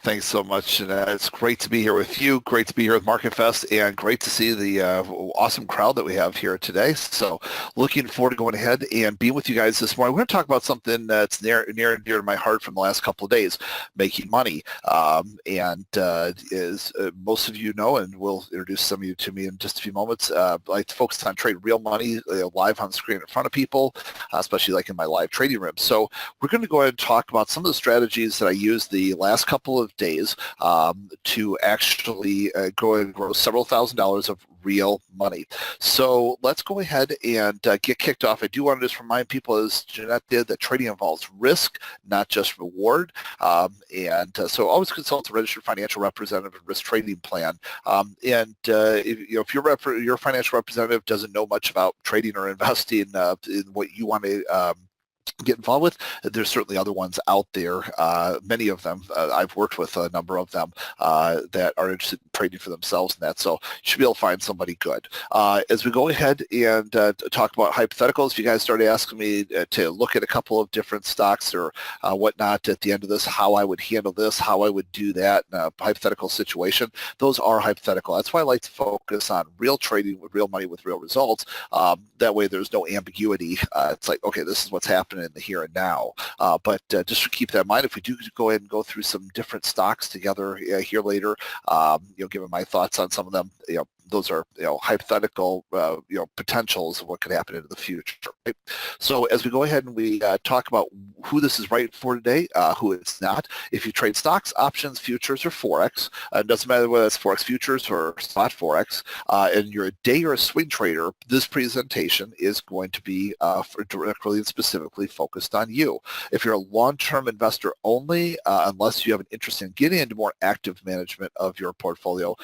Thanks so much. And, it's great to be here with you. Great to be here with MarketFest, and great to see the awesome crowd that we have here today. So, looking forward to going ahead and being with you guys this morning. We're going to talk about something that's near and dear to my heart from the last couple of days: making money. As most of you know, and we'll introduce some of you to me in just a few moments, I like to focus on trading real money live on the screen in front of people, especially like in my live trading room. So, we're going to go ahead and talk about some of the strategies that I used the last couple of days to actually go and grow several $1,000s of real money. So let's go ahead and get kicked off. I do want to just remind people, as Jeanette did, that trading involves risk, not just reward. So always consult a registered financial representative and risk trading plan. If your financial representative doesn't know much about trading or investing in what you want to get involved with, there's certainly other ones out there. Many of them, I've worked with a number of them that are interested in trading for themselves and that, so you should be able to find somebody good. As we go ahead and talk about hypotheticals, if you guys started asking me to look at a couple of different stocks or whatnot at the end of this, how I would handle this, how I would do that in a hypothetical situation, those are hypothetical. That's why I like to focus on real trading with real money with real results. That way there's no ambiguity. It's like, okay, this is what's happening in the here and now. But just to keep that in mind, if we do go ahead and go through some different stocks together here later, given my thoughts on some of them, those are hypothetical potentials of what could happen into the future. Right? So as we go ahead and we talk about who this is right for today, who it's not. If you trade stocks, options, futures, or forex, it doesn't matter whether it's forex futures or spot forex, and you're a day or a swing trader, this presentation is going to be directly and specifically focused on you. If you're a long-term investor only, unless you have an interest in getting into more active management of your portfolio,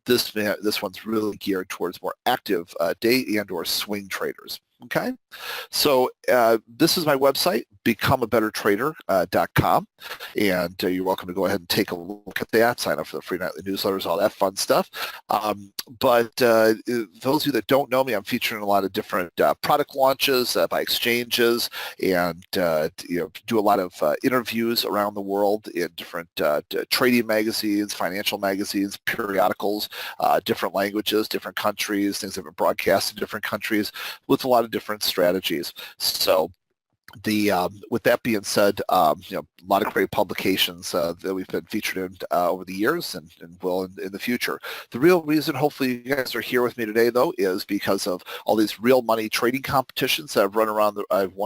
this one's really geared towards more active day and or swing traders. Okay, so this is my website, becomeabettertrader.com, and you're welcome to go ahead and take a look at that, sign up for the free nightly newsletters, all that fun stuff. But those of you that don't know me, I'm featuring a lot of different product launches by exchanges, and do a lot of interviews around the world in different trading magazines, financial magazines, periodicals, different languages, different countries, things that have been broadcast in different countries with a lot of different strategies. So with that being said, a lot of great publications that we've been featured in over the years and will in the future. The real reason, hopefully, you guys are here with me today, though, is because of all these real money trading competitions that I've won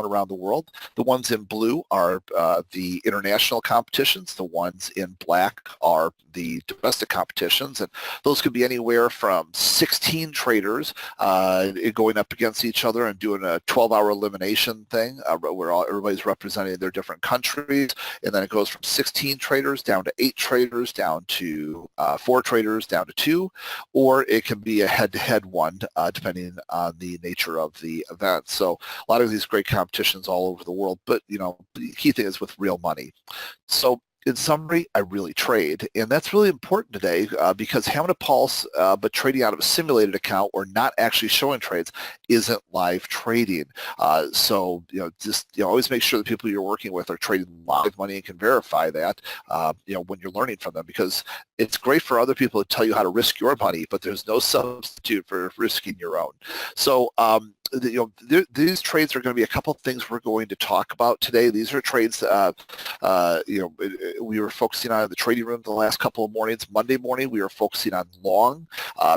around the world. The ones in blue are the international competitions. The ones in black are the domestic competitions, and those could be anywhere from 16 traders going up against each other and doing a 12-hour elimination thing where everybody's representing their different countries, and then it goes from 16 traders down to 8 traders, down to 4 traders, down to 2, or it can be a head-to-head one depending on the nature of the event. So a lot of these great competitions all over the world, but the key thing is with real money. So in summary, I really trade, and that's really important today because having a pulse but trading out of a simulated account or not actually showing trades isn't live trading. So always make sure the people you're working with are trading live money and can verify that when you're learning from them, because it's great for other people to tell you how to risk your money, but there's no substitute for risking your own. So these trades are going to be a couple of things we're going to talk about today. These are trades we were focusing on in the trading room the last couple of mornings. Monday morning we were focusing on long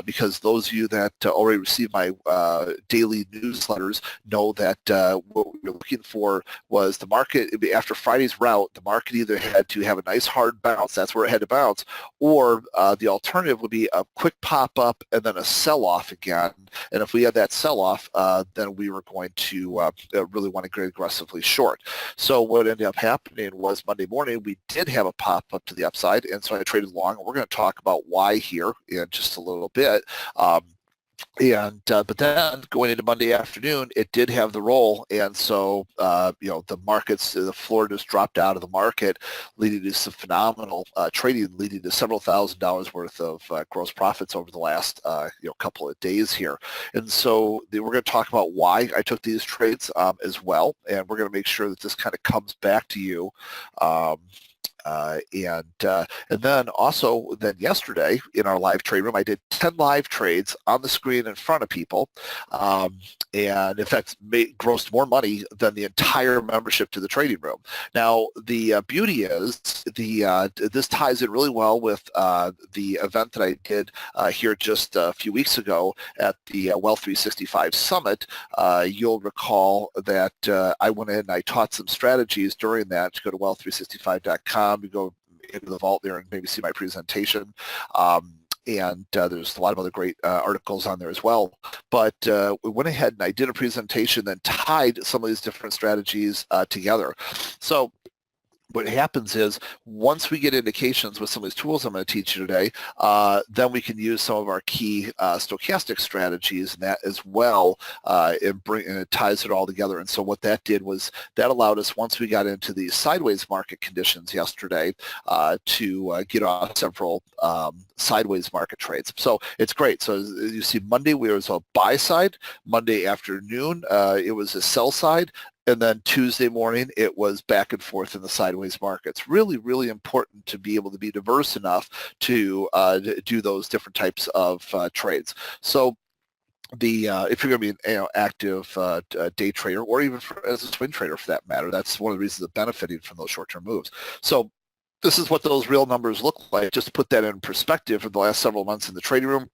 because those of you that already received my daily newsletters know that what we were looking for was the market after Friday's rout. The market either had to have a nice hard bounce, that's where it had to bounce, or the alternative would be a quick pop up and then a sell-off again. And if we had that sell-off, then we were going to really want to get aggressively short. So what ended up happening was Monday morning we did have a pop up to the upside, and so I traded long. We're going to talk about why here in just a little bit. But then going into Monday afternoon, it did have the roll, and so the markets, the floor just dropped out of the market, leading to some phenomenal trading, leading to several $1,000s worth of gross profits over the last couple of days here. And so we're going to talk about why I took these trades as well, and we're going to make sure that this kind of comes back to you. And then also yesterday in our live trade room, I did 10 live trades on the screen in front of people, and in fact grossed more money than the entire membership to the trading room. Now the beauty is this ties in really well with the event that I did here just a few weeks ago at the Wealth 365 Summit. You'll recall that I went in and I taught some strategies during that. To go to wealth365.com, you go into the vault there and maybe see my presentation. And there's a lot of other great articles on there as well. But we went ahead and I did a presentation, then tied some of these different strategies together. So what happens is once we get indications with some of these tools I'm going to teach you today, then we can use some of our key stochastic strategies and that as well, and it ties it all together. And so what that did was that allowed us, once we got into the sideways market conditions yesterday, to get off several sideways market trades. So it's great. So as you see, Monday was a buy side. Monday afternoon, it was a sell side. And then Tuesday morning, it was back and forth in the sideways markets. Really, really important to be able to be diverse enough to do those different types of trades. So if you're going to be an active day trader, or even as a swing trader for that matter, that's one of the reasons of benefiting from those short-term moves. So this is what those real numbers look like. Just to put that in perspective, for the last several months in the trading room,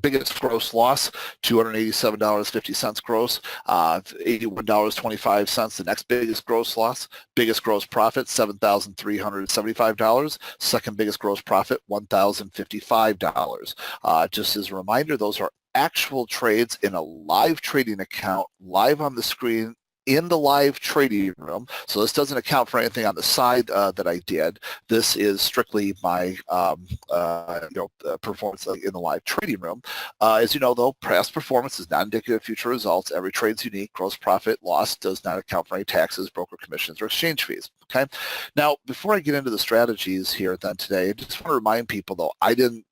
biggest gross loss, $287.50 gross, $81.25. The next biggest gross loss, biggest gross profit, $7,375. Second biggest gross profit, $1,055. Just as a reminder, those are actual trades in a live trading account, live on the screen, in the live trading room. So this doesn't account for anything on the side that I did. This is strictly my performance in the live trading room. As you know, though, past performance is not indicative of future results. Every trade's unique. Gross profit loss does not account for any taxes, broker commissions, or exchange fees. Okay. Now, before I get into the strategies here then today, I just want to remind people, though, I didn't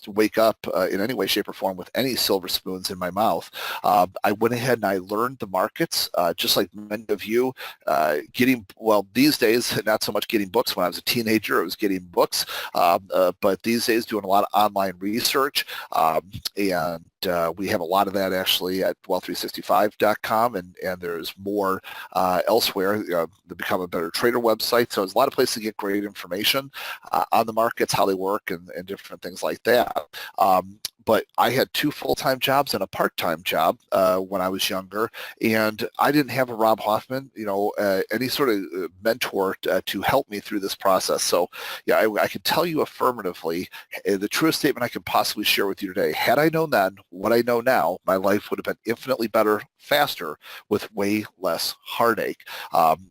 wake up in any way, shape, or form with any silver spoons in my mouth. I went ahead and I learned the markets, just like many of you, these days, not so much getting books. When I was a teenager, I was getting books, but these days doing a lot of online research, and we have a lot of that actually at wealth365.com, and there's more elsewhere, to become a better trader website. So there's a lot of places to get great information on the markets, how they work, and different things like that. But I had 2 full-time jobs and a part-time job when I was younger, and I didn't have a Rob Hoffman, any sort of mentor to help me through this process. So, yeah, I can tell you affirmatively, the truest statement I could possibly share with you today, had I known then what I know now, my life would have been infinitely better, faster, with way less heartache.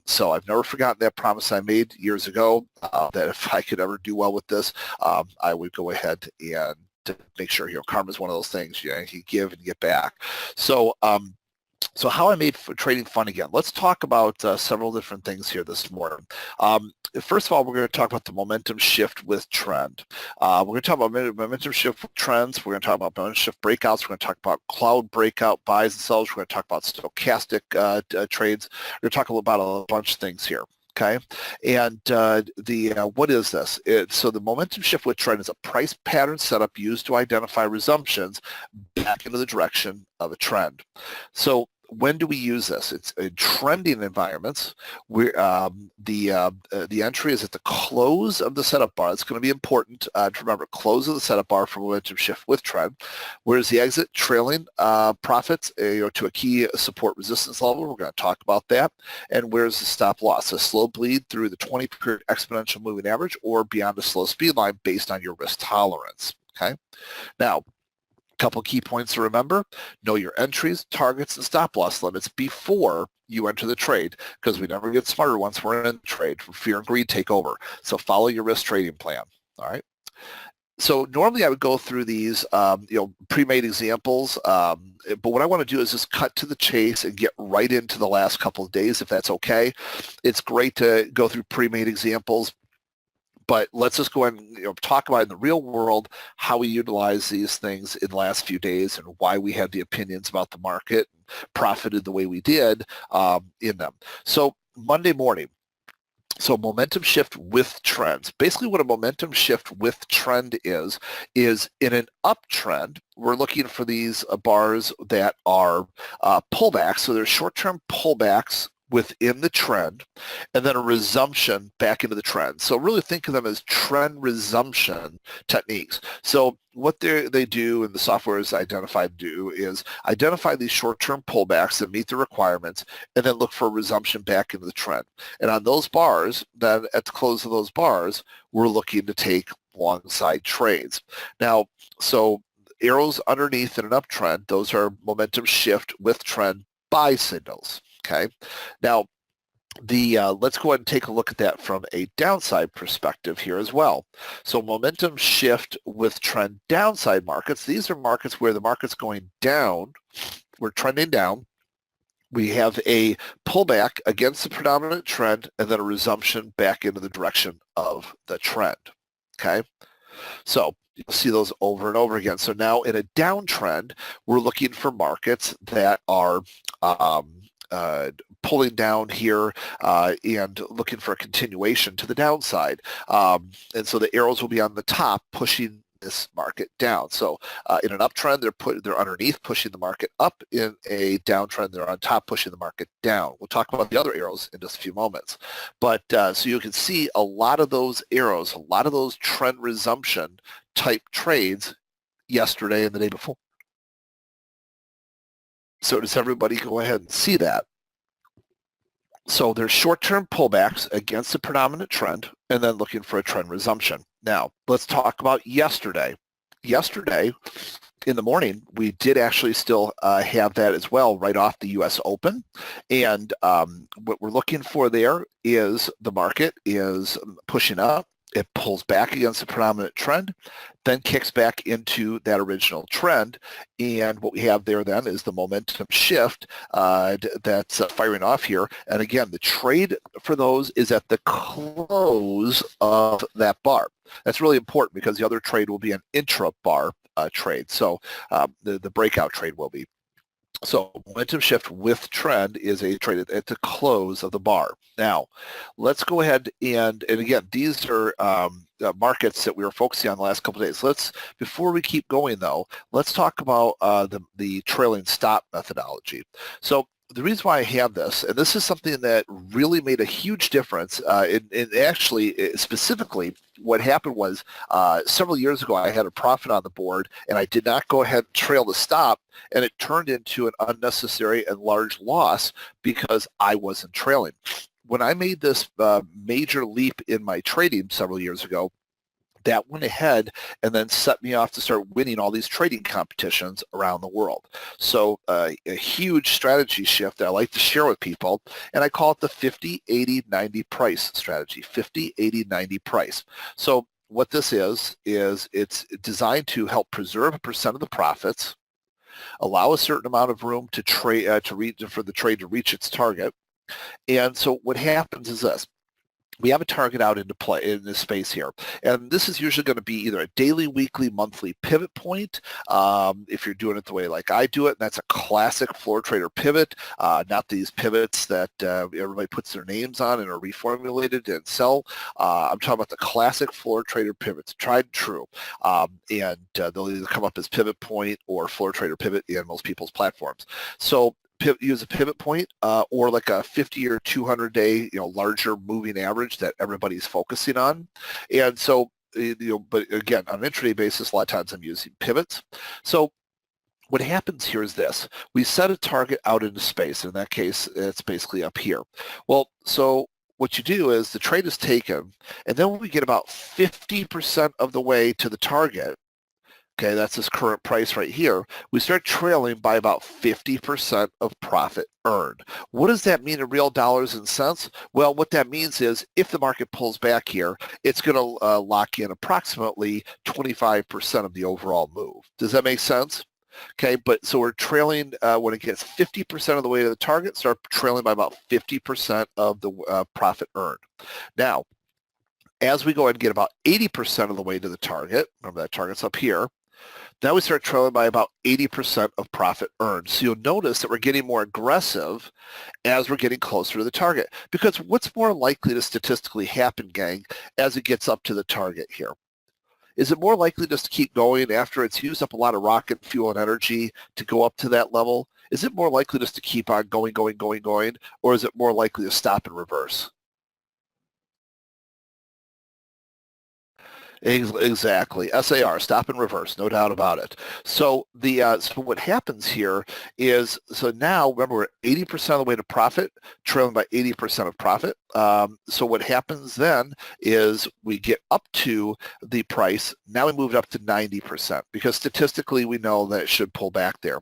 So I've never forgotten that promise I made years ago, that if I could ever do well with this, I would go ahead and to make sure, karma is one of those things, you give and get back. So so how I made trading fun again. Let's talk about several different things here this morning. First of all, we're going to talk about the momentum shift with trend. We're going to talk about momentum shift with trends. We're going to talk about momentum shift breakouts. We're going to talk about cloud breakout buys and sells. We're going to talk about stochastic trades. We're going to talk about a bunch of things here. Okay, and what is this? So the momentum shift with trend is a price pattern setup used to identify resumptions back into the direction of a trend. So when do we use this? It's in trending environments where the entry is at the close of the setup bar. It's going to be important to remember, close of the setup bar for momentum shift with trend. Where's the exit? Trailing profits to a key support resistance level. We're going to talk about that. And where's the stop loss? A slow bleed through the 20-period exponential moving average or beyond a slow speed line based on your risk tolerance. Okay. Now, couple key points to remember: know your entries, targets, and stop loss limits before you enter the trade, because we never get smarter once we're in the trade. Fear and greed take over. So follow your risk trading plan. All right. So normally I would go through these, pre-made examples, but what I want to do is just cut to the chase and get right into the last couple of days, if that's okay. It's great to go through pre-made examples, but let's just go ahead and talk about in the real world how we utilize these things in the last few days and why we have the opinions about the market and profited the way we did in them. So Monday morning, So momentum shift with trends. Basically what a momentum shift with trend is in an uptrend, we're looking for these bars that are pullbacks. So there's short-term pullbacks within the trend, and then a resumption back into the trend. So really think of them as trend resumption techniques. So what they do, and the software is identified to do, is identify these short-term pullbacks that meet the requirements, and then look for a resumption back into the trend. And on those bars, then at the close of those bars, we're looking to take long side trades. Now, so arrows underneath in an uptrend, those are momentum shift with trend buy signals. Okay. Now, let's go ahead and take a look at that from a downside perspective here as well. So momentum shift with trend downside markets. These are markets where the market's going down. We're trending down. We have a pullback against the predominant trend and then a resumption back into the direction of the trend. Okay. So you'll see those over and over again. So now in a downtrend, we're looking for markets that are pulling down here and looking for a continuation to the downside. And so the arrows will be on the top pushing this market down. So in an uptrend, they're underneath pushing the market up. In a downtrend, they're on top pushing the market down. We'll talk about the other arrows in just a few moments. But so you can see a lot of those arrows, a lot of those trend resumption type trades yesterday and the day before. So does everybody go ahead and see that? So there's short-term pullbacks against the predominant trend and then looking for a trend resumption. Now, let's talk about yesterday. Yesterday, in the morning, we did actually still have that as well right off the U.S. Open. And what we're looking for there is the market is pushing up. It pulls back against the predominant trend, then kicks back into that original trend. And what we have there then is the momentum shift that's firing off here. And again, the trade for those is at the close of that bar. That's really important because the other trade will be an intra-bar trade. So the breakout trade will be. So momentum shift with trend is a trade at the close of the bar. Now, let's go ahead and again, these are markets that we were focusing on the last couple of days. Before we keep going though, let's talk about the trailing stop methodology. So the reason why I have this, and this is something that really made a huge difference, and actually, specifically, what happened was several years ago, I had a profit on the board, and I did not go ahead and trail the stop, and it turned into an unnecessary and large loss because I wasn't trailing. When I made this major leap in my trading several years ago, that went ahead and then set me off to start winning all these trading competitions around the world. So a huge strategy shift that I like to share with people, and I call it the 50, 80, 90 price strategy, 50, 80, 90 price. So what this is it's designed to help preserve a percent of the profits, allow a certain amount of room to trade for the trade to reach its target. And so what happens is this. We have a target out into play in this space here. And this is usually going to be either a daily, weekly, monthly pivot point. If you're doing it the way like I do it, and that's a classic floor trader pivot, not these pivots that everybody puts their names on and are reformulated and sell. I'm talking about the classic floor trader pivots, tried and true. And they'll either come up as pivot point or floor trader pivot in most people's platforms. So use a pivot point or like a 50 or 200 day, larger moving average that everybody's focusing on. And so, but again, on an intraday basis, a lot of times I'm using pivots. So what happens here is this. We set a target out into space. In that case, it's basically up here. Well, so what you do is the trade is taken, and then when we get about 50% of the way to the target, okay, that's this current price right here, we start trailing by about 50% of profit earned. What does that mean in real dollars and cents? Well, what that means is if the market pulls back here, it's going to lock in approximately 25% of the overall move. Does that make sense? Okay, but so we're trailing when it gets 50% of the way to the target, start trailing by about 50% of the profit earned. Now, as we go ahead and get about 80% of the way to the target, remember that target's up here, Now we start trailing by about 80% of profit earned. So you'll notice that we're getting more aggressive as we're getting closer to the target. Because what's more likely to statistically happen, gang, as it gets up to the target here? Is it more likely just to keep going after it's used up a lot of rocket fuel and energy to go up to that level? Is it more likely just to keep on going, or is it more likely to stop and reverse? Exactly. SAR, stop and reverse, no doubt about it. So so what happens here is, so now remember we're 80% of the way to profit, trailing by 80% of profit. So what happens then is we get up to the price. Now we moved up to 90% because statistically we know that it should pull back there.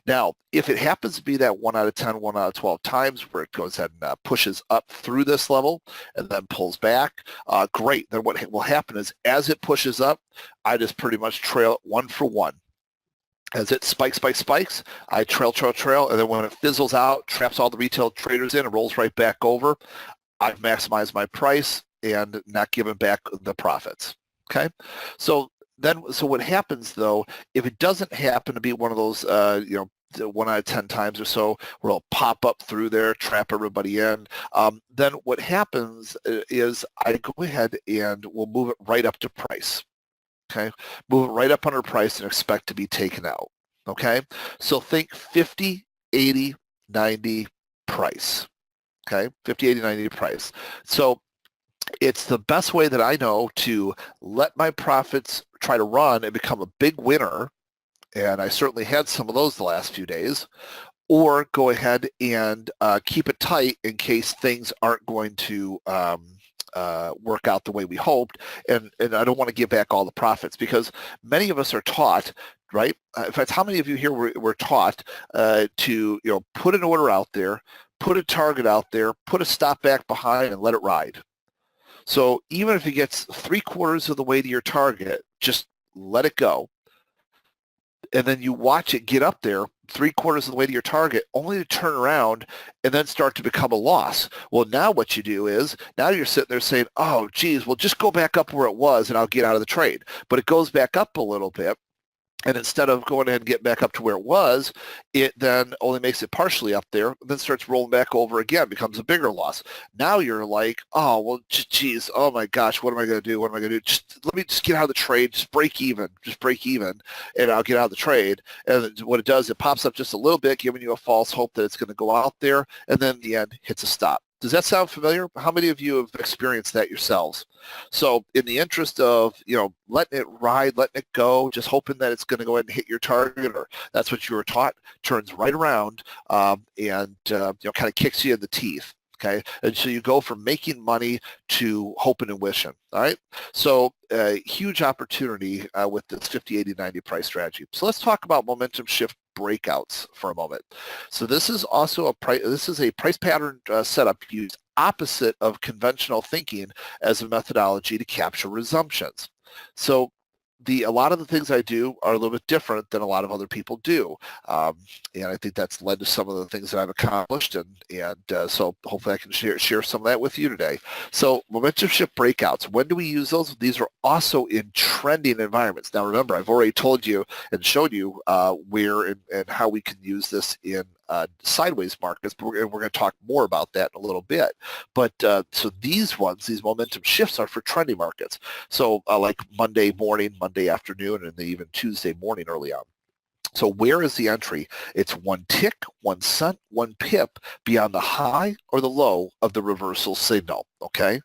Now, if it happens to be that 1 out of 10, 1 out of 12 times where it goes ahead and pushes up through this level and then pulls back, great. Then what will happen is as it pushes up, I just pretty much trail it 1 for 1. As it spikes, I trail, and then when it fizzles out, traps all the retail traders in and rolls right back over, I've maximized my price and not given back the profits. Okay, so what happens though, if it doesn't happen to be one of those, 1 out of 10 times or so where it'll pop up through there, trap everybody in, then what happens is I go ahead and we'll move it right up to price. Okay, move it right up under price and expect to be taken out. Okay, so think 50, 80, 90 price. Okay, 50, 80, 90 price. So it's the best way that I know to let my profits try to run and become a big winner, and I certainly had some of those the last few days, or go ahead and keep it tight in case things aren't going to work out the way we hoped, and I don't want to give back all the profits because many of us are taught, right? In fact, how many of you here were taught to put an order out there, put a target out there, put a stop back behind, and let it ride? So even if it gets 3/4 of the way to your target, just let it go. And then you watch it get up there 3/4 of the way to your target, only to turn around and then start to become a loss. Well, now what you do is, now you're sitting there saying, oh, geez, well, just go back up where it was and I'll get out of the trade. But it goes back up a little bit. And instead of going ahead and getting back up to where it was, it then only makes it partially up there, and then starts rolling back over again, becomes a bigger loss. Now you're like, oh, well, geez, oh my gosh, what am I going to do? What am I going to do? Let me just get out of the trade, just break even, and I'll get out of the trade. And what it does, it pops up just a little bit, giving you a false hope that it's going to go out there, and then in the end, hits a stop. Does that sound familiar? How many of you have experienced that yourselves? So in the interest of, letting it ride, letting it go, just hoping that it's going to go ahead and hit your target, or that's what you were taught, turns right around and kind of kicks you in the teeth. Okay, and so you go from making money to hoping and wishing. All right, so huge opportunity with this 50, 80, 90 price strategy. So let's talk about momentum shift breakouts for a moment. So this is also a price pattern setup used opposite of conventional thinking as a methodology to capture resumptions. So a lot of the things I do are a little bit different than a lot of other people do. And I think that's led to some of the things that I've accomplished. And so hopefully I can share some of that with you today. So momentum shift breakouts, when do we use those? These are also in trending environments. Now remember, I've already told you and showed you where and how we can use this in sideways markets, but we're going to talk more about that in a little bit. But so these momentum shifts are for trending markets. So like Monday morning, Monday afternoon, and then even Tuesday morning early on. So where is the entry? It's 1 tick, 1 cent, 1 pip beyond the high or the low of the reversal signal, okay?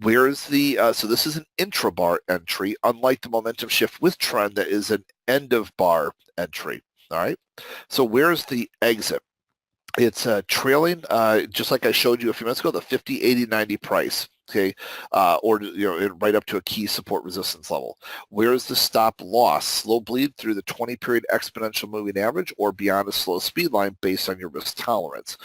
Where is so this is an intra-bar entry, unlike the momentum shift with trend that is an end-of-bar entry, all right? So where's the exit? It's trailing, just like I showed you a few minutes ago, the 50, 80, 90 price, okay, or right up to a key support resistance level. Where is the stop loss? Slow bleed through the 20-period exponential moving average or beyond a slow speed line based on your risk tolerance.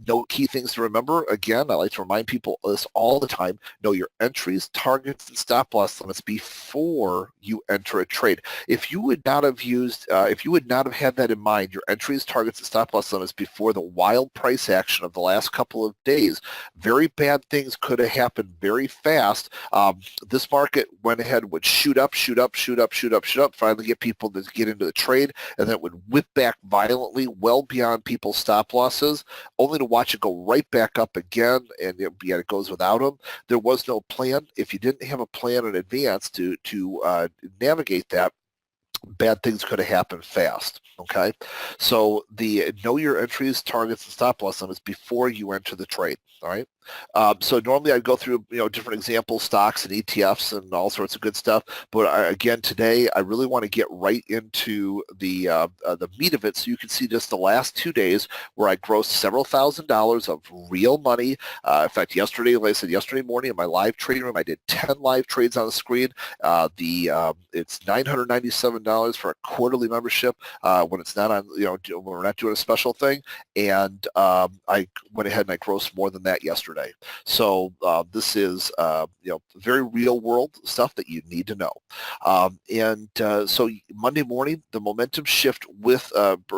no key things to remember. Again, I like to remind people this all the time. Know your entries, targets, and stop loss limits before you enter a trade. If you would not have if you would not have had that in mind, your entries, targets, and stop loss limits before the wild price action of the last couple of days, very bad things could have happened very fast. This market went ahead, would shoot up, finally get people to get into the trade, and then it would whip back violently well beyond people's stop losses, only to watch it go right back up again, and it goes without them. There was no plan. If you didn't have a plan in advance to navigate that, bad things could have happened fast. Okay, so know your entries, targets, and stop loss limits before you enter the trade. All right. So normally I'd go through different example stocks and ETFs and all sorts of good stuff. But again, today I really want to get right into the meat of it, so you can see just the last 2 days where I grossed several $1,000s of real money. In fact, yesterday, like I said, yesterday morning in my live trading room, I did 10 live trades on the screen. It's $997 for a quarterly membership when it's not on, when we're not doing a special thing. And I went ahead and I grossed more than that yesterday. So this is very real world stuff that you need to know. So Monday morning, the momentum shift with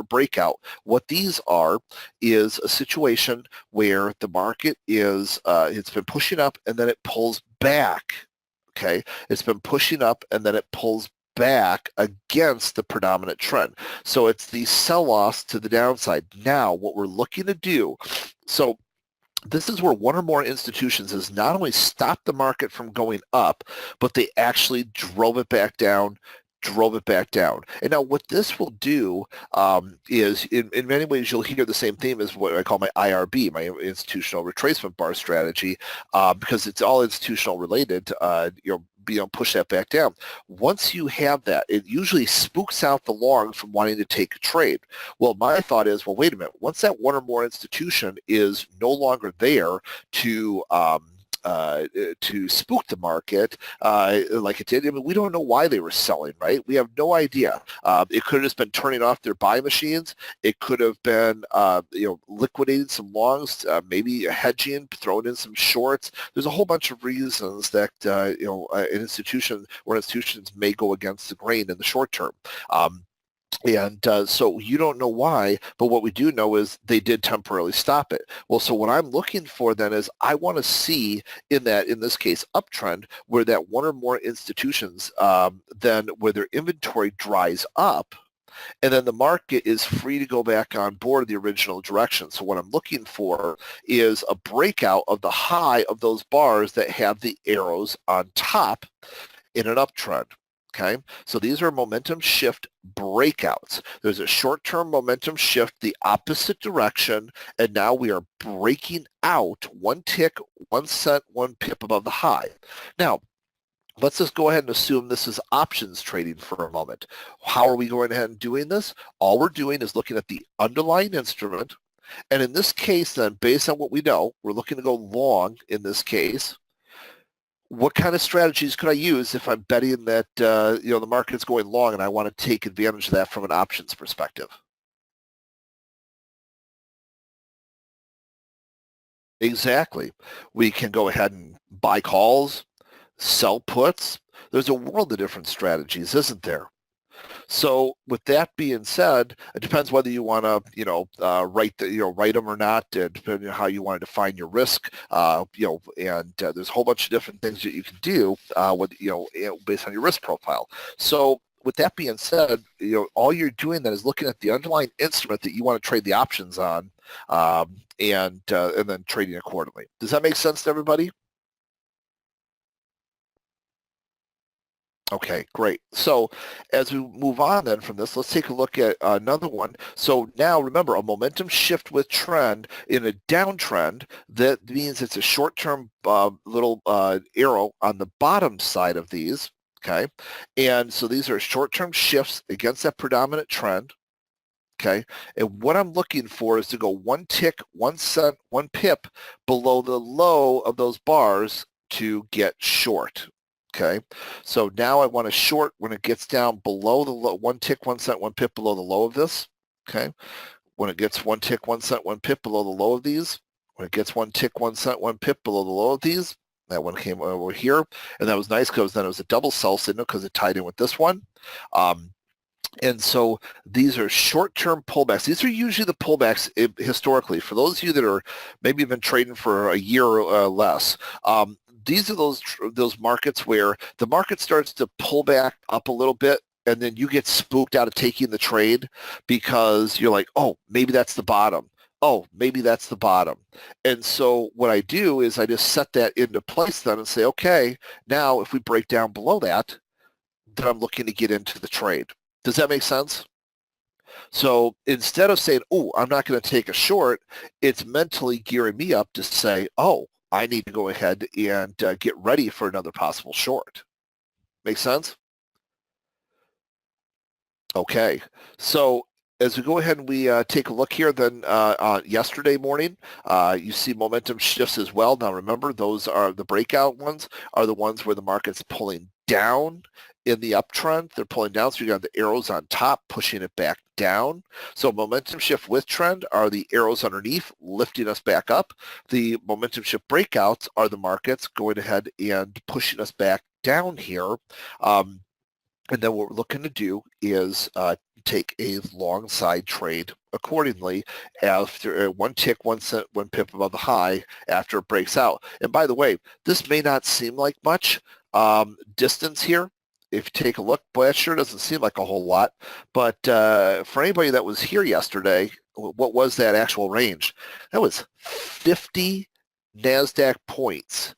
breakout. What these are is a situation where the market is it's been pushing up and then it pulls back. Okay, it's been pushing up and then it pulls back against the predominant trend. So it's the sell-offs to the downside. Now, what we're looking to do, so this is where one or more institutions has not only stopped the market from going up, but they actually drove it back down. And now what this will do is, in many ways, you'll hear the same theme as what I call my IRB, my institutional retracement bar strategy, because it's all institutional related. Push that back down. Once you have that, it usually spooks out the long from wanting to take a trade. Well, my thought is, well, wait a minute. Once that one or more institution is no longer there to spook the market like it did. I mean, we don't know why they were selling, right? We have no idea. It could have just been turning off their buy machines. It could have been, liquidating some longs, maybe hedging, throwing in some shorts. There's a whole bunch of reasons that, institutions may go against the grain in the short term. So you don't know why, but what we do know is they did temporarily stop it. Well, so what I'm looking for then is I want to see in this case, uptrend, where that one or more institutions, then where their inventory dries up, and then the market is free to go back on board the original direction. So what I'm looking for is a breakout of the high of those bars that have the arrows on top in an uptrend. Okay, so these are momentum shift breakouts. There's a short-term momentum shift the opposite direction, and now we are breaking out 1 tick, 1 cent, 1 pip above the high. Now, let's just go ahead and assume this is options trading for a moment. How are we going ahead and doing this? All we're doing is looking at the underlying instrument, and in this case then, based on what we know, we're looking to go long in this case. What kind of strategies could I use if I'm betting that the market's going long and I want to take advantage of that from an options perspective? Exactly. We can go ahead and buy calls, sell puts. There's a world of different strategies, isn't there? So with that being said, it depends whether you want to, write them or not, depending on how you want to define your risk, and there's a whole bunch of different things that you can do based on your risk profile. So with that being said, all you're doing then is looking at the underlying instrument that you want to trade the options on, and then trading accordingly. Does that make sense to everybody? Okay, great. So as we move on then from this, let's take a look at another one. So now remember, a momentum shift with trend in a downtrend, that means it's a short-term little arrow on the bottom side of these, okay? And so these are short-term shifts against that predominant trend, okay? And what I'm looking for is to go 1 tick, 1 cent, 1 pip below the low of those bars to get short. Okay, so now I want to short when it gets down below the low, 1 tick, 1 cent, 1 pip below the low of this. Okay, when it gets 1 tick, 1 cent, 1 pip below the low of these, when it gets 1 tick, 1 cent, 1 pip below the low of these, that one came over here, and that was nice because then it was a double sell signal because it tied in with this one. And so these are short-term pullbacks. These are usually the pullbacks historically. For those of you that are maybe been trading for a year or less, these are those markets where the market starts to pull back up a little bit, and then you get spooked out of taking the trade because you're like, oh, maybe that's the bottom. Oh, maybe that's the bottom. And so what I do is I just set that into place then and say, okay, now if we break down below that, then I'm looking to get into the trade. Does that make sense? So instead of saying, oh, I'm not going to take a short, it's mentally gearing me up to say, oh, I need to go ahead and get ready for another possible short. Make sense? Okay. So as we go ahead and we take a look here, then on yesterday morning, you see momentum shifts as well. Now remember, those are the breakout ones, are the ones where the market's pulling down in the uptrend. They're pulling down, so you got the arrows on top pushing it back down. So momentum shift with trend are the arrows underneath lifting us back up. The momentum shift breakouts are the markets going ahead and pushing us back down here. And then what we're looking to do is take a long side trade accordingly after 1 tick, 1 cent, 1 pip above the high after it breaks out. And by the way, this may not seem like much distance here. If you take a look, boy, that sure doesn't seem like a whole lot. But for anybody that was here yesterday, what was that actual range? That was 50 NASDAQ points.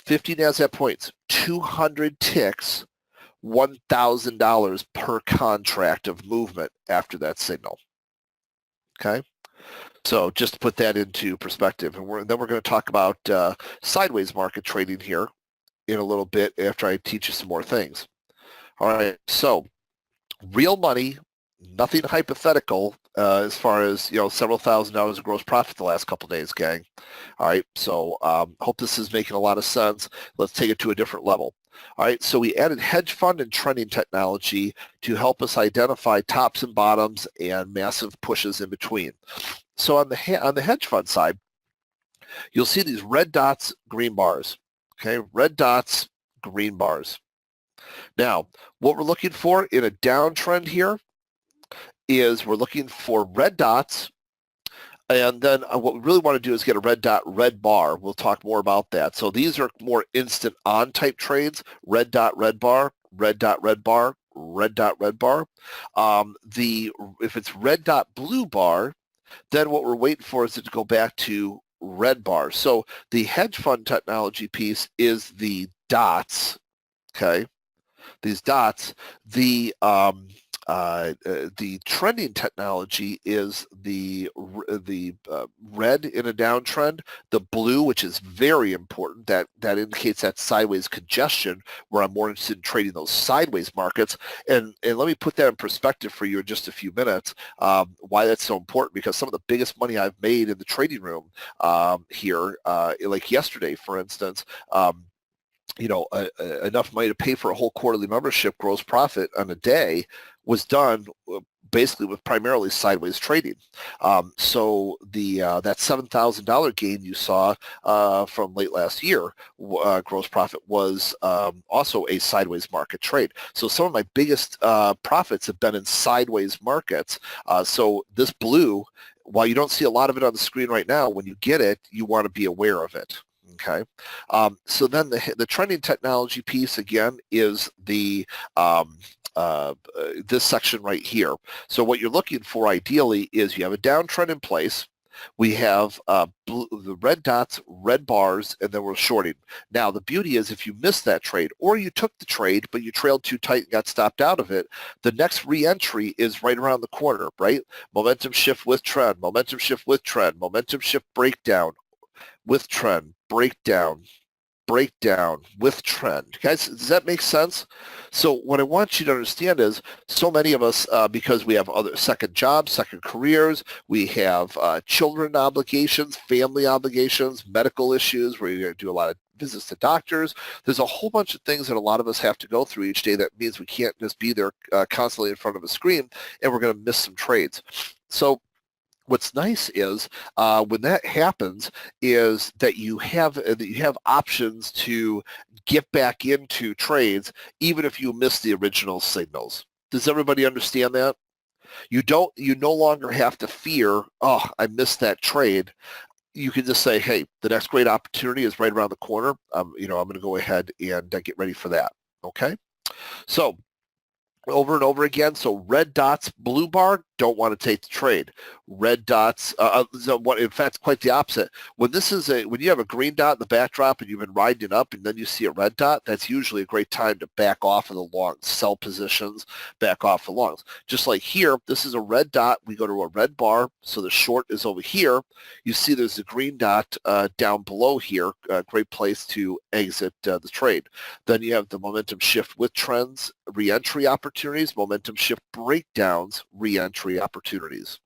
50 NASDAQ points, 200 ticks, $1,000 per contract of movement after that signal. Okay, so just to put that into perspective, and then we're going to talk about sideways market trading here in a little bit after I teach you some more things. All right, so real money, nothing hypothetical as far as several $1,000s of gross profit the last couple of days, gang. All right, so hope this is making a lot of sense. Let's take it to a different level. All right, so we added hedge fund and trending technology to help us identify tops and bottoms and massive pushes in between. So on the hedge fund side, you'll see these red dots, green bars. Okay, red dots, green bars. Now, what we're looking for in a downtrend here is we're looking for red dots. And then what we really want to do is get a red dot, red bar. We'll talk more about that. So these are more instant on type trades, red dot, red bar, red dot, red bar, red dot, red bar. If it's red dot, blue bar, then what we're waiting for is it to go back to red bar. So the hedge fund technology piece is the dots, okay? These dots, the trending technology is the red in a downtrend, the blue, which is very important, that indicates that sideways congestion, where I'm more interested in trading those sideways markets. And let me put that in perspective for you in just a few minutes, why that's so important, because some of the biggest money I've made in the trading room here, like yesterday, for instance, enough money to pay for a whole quarterly membership gross profit on a day was done basically with primarily sideways trading. So that $7,000 gain you saw from late last year, gross profit, was also a sideways market trade. So some of my biggest profits have been in sideways markets. So this blue, while you don't see a lot of it on the screen right now, when you get it, you want to be aware of it. Okay, so then the trending technology piece again is the this section right here. So what you're looking for ideally is you have a downtrend in place. We have the red dots, red bars, and then we're shorting. Now the beauty is if you missed that trade or you took the trade but you trailed too tight and got stopped out of it, the next re-entry is right around the corner, right? Momentum shift with trend, momentum shift with trend, momentum shift breakdown with trend, breakdown, breakdown with trend. Guys, does that make sense? So what I want you to understand is so many of us, because we have other second jobs, second careers, we have children obligations, family obligations, medical issues, where you do a lot of visits to doctors. There's a whole bunch of things that a lot of us have to go through each day. That means we can't just be there constantly in front of a screen, and we're going to miss some trades. So what's nice is when that happens is that you have options to get back into trades even if you miss the original signals. Does everybody understand that? You no longer have to fear, oh, I missed that trade. You can just say, hey, the next great opportunity is right around the corner. I'm going to go ahead and get ready for that. Okay. So over and over again. So red dots, blue bar, don't want to take the trade. Red dots, so what? In fact, quite the opposite. When you have a green dot in the backdrop and you've been riding it up, and then you see a red dot, that's usually a great time to back off of the longs, sell positions, back off the longs. Just like here, this is a red dot. We go to a red bar, so the short is over here. You see, there's a green dot down below here. A great place to exit the trade. Then you have the momentum shift with trends, re-entry opportunities, momentum shift breakdowns, re-entry opportunities.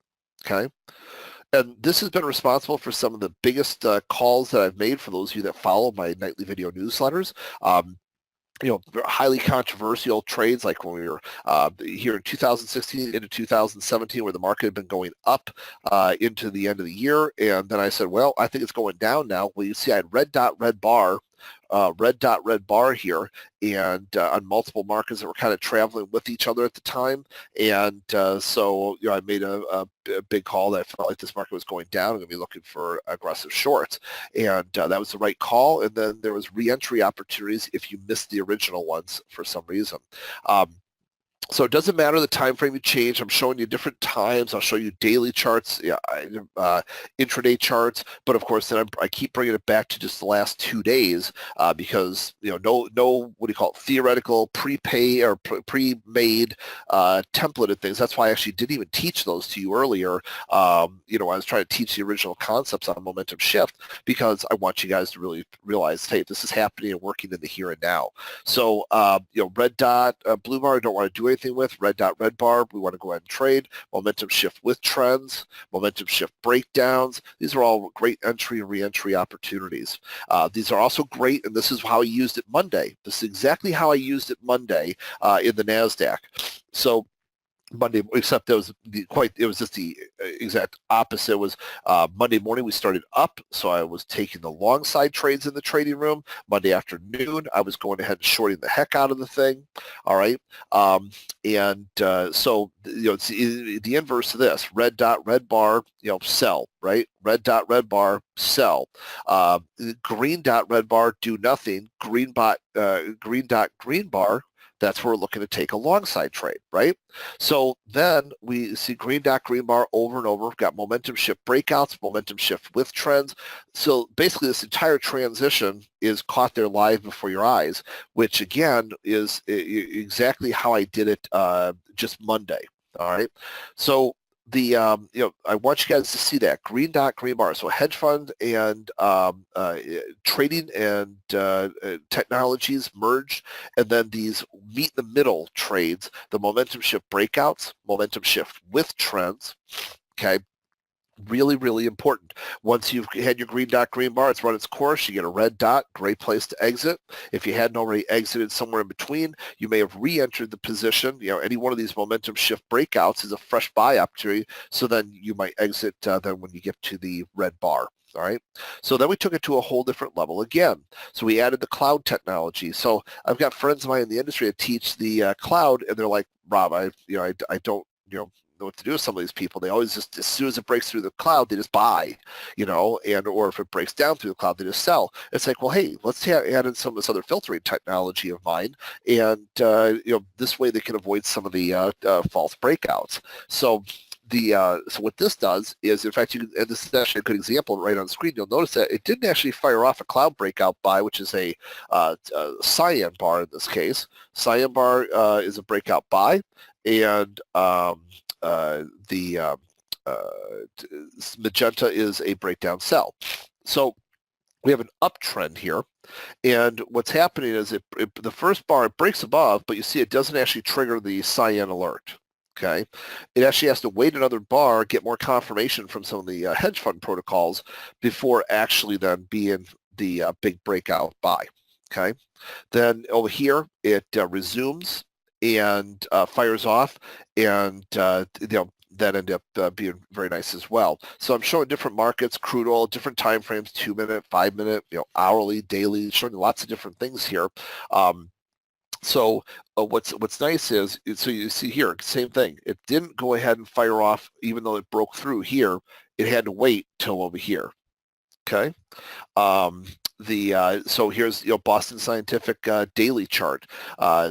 Okay. And this has been responsible for some of the biggest calls that I've made for those of you that follow my nightly video newsletters. Highly controversial trades like when we were here in 2016 into 2017 where the market had been going up into the end of the year. And then I said, well, I think it's going down now. Well, you see I had red dot, red bar here, and on multiple markets that were kind of traveling with each other at the time. And so I made a big call that I felt like this market was going down. I'm going to be looking for aggressive shorts. And that was the right call. And then there was re-entry opportunities if you missed the original ones for some reason. So it doesn't matter the time frame you change. I'm showing you different times. I'll show you daily charts, intraday charts. But of course, then I keep bringing it back to just the last 2 days because no what do you call it? Theoretical prepay or pre-made templated things. That's why I actually didn't even teach those to you earlier. I was trying to teach the original concepts on momentum shift because I want you guys to really realize, hey, this is happening and working in the here and now. So red dot, blue bar, I don't want to do anything with. Red dot, red bar, we want to go ahead and trade. Momentum shift with trends, momentum shift breakdowns. These are all great entry and re-entry opportunities. These are also great, and this is how I used it Monday. This is exactly how I used it Monday in the NASDAQ. So Monday, except it was just the exact opposite. It was Monday morning we started up, so I was taking the long side trades in the trading room. Monday afternoon, I was going ahead and shorting the heck out of the thing. All right, so it's the inverse of this: red dot, red bar, sell. Right, red dot, red bar, sell. Green dot, red bar, do nothing. Green dot, green bar. That's where we're looking to take a long side trade, right? So then we see green dot, green bar over and over. We've got momentum shift breakouts, momentum shift with trends. So basically this entire transition is caught there live before your eyes, which again is exactly how I did it just Monday, all right? So I want you guys to see that green dot, green bar. So hedge fund and trading and technologies merged, and then these meet the middle trades, the momentum shift breakouts, momentum shift with trends. Okay. Really, really important. Once you've had your green dot, green bar, it's run its course. You get a red dot, great place to exit. If you hadn't already exited somewhere in between, you may have re-entered the position. Any one of these momentum shift breakouts is a fresh buy opportunity. So then you might exit then when you get to the red bar. All right. So then we took it to a whole different level again. So we added the cloud technology. So I've got friends of mine in the industry that teach the cloud, and they're like, Rob, I don't, know what to do with some of these people. They always just, as soon as it breaks through the cloud, they just buy, or if it breaks down through the cloud, they just sell. It's like, well, hey, let's add in some of this other filtering technology of mine, and this way they can avoid some of the false breakouts. So so what this does is, in fact, and this is actually a good example right on the screen. You'll notice that it didn't actually fire off a cloud breakout buy, which is a cyan bar in this case. Cyan bar is a breakout buy, and magenta is a breakdown sell. So we have an uptrend here, and what's happening is the first bar, it breaks above, but you see it doesn't actually trigger the cyan alert. Okay, it actually has to wait another bar, get more confirmation from some of the hedge fund protocols before actually then being the big breakout buy. Okay, then over here it resumes and fires off, and that ended up being very nice as well. So I'm showing different markets, crude oil, different time frames, 2-minute, 5-minute, hourly, daily, showing lots of different things here. So what's nice is, so you see here, same thing. It didn't go ahead and fire off, even though it broke through here. It had to wait till over here. Okay. So here's Boston Scientific daily chart.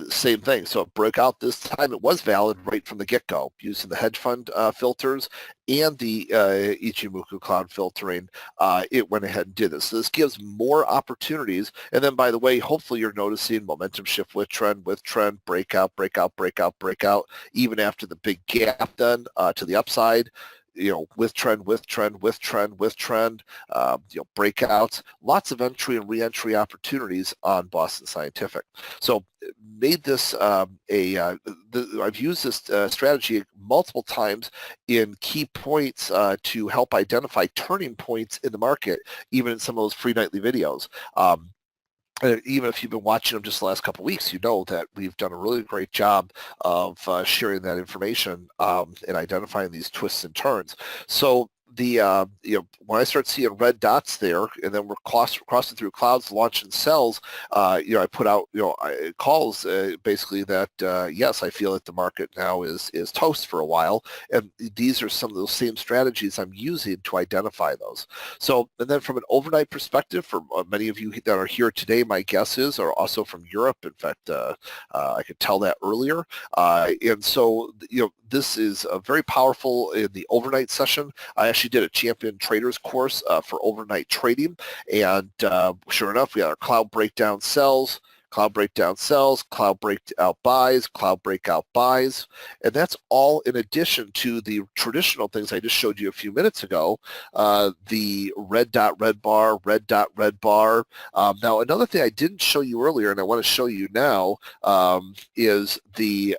Same thing. So it broke out this time. It was valid right from the get-go using the hedge fund filters and the Ichimoku cloud filtering. It went ahead and did this. So this gives more opportunities. And then, by the way, hopefully you're noticing momentum shift with trend, breakout, breakout, breakout, breakout, even after the big gap then to the upside. With trend, breakouts, lots of entry and re-entry opportunities on Boston Scientific. So made this I've used this strategy multiple times in key points to help identify turning points in the market, even in some of those free nightly videos. Even if you've been watching them just the last couple of weeks, you know that we've done a really great job of sharing that information and identifying these twists and turns. So when I start seeing red dots there, and then we're crossing through clouds, launching sells, I put out calls basically that yes, I feel that the market now is toast for a while, and these are some of those same strategies I'm using to identify those. So, and then from an overnight perspective, for many of you that are here today, my guess is are also from Europe. In fact, I could tell that earlier, and so this is very powerful in the overnight session. I actually did a champion traders course for overnight trading, and sure enough, we had our cloud breakdown sells, cloud breakdown sells, cloud breakout buys, cloud breakout buys, and that's all in addition to the traditional things I just showed you a few minutes ago, the red dot, red bar, red dot, red bar. Now, another thing I didn't show you earlier, and I want to show you now, is the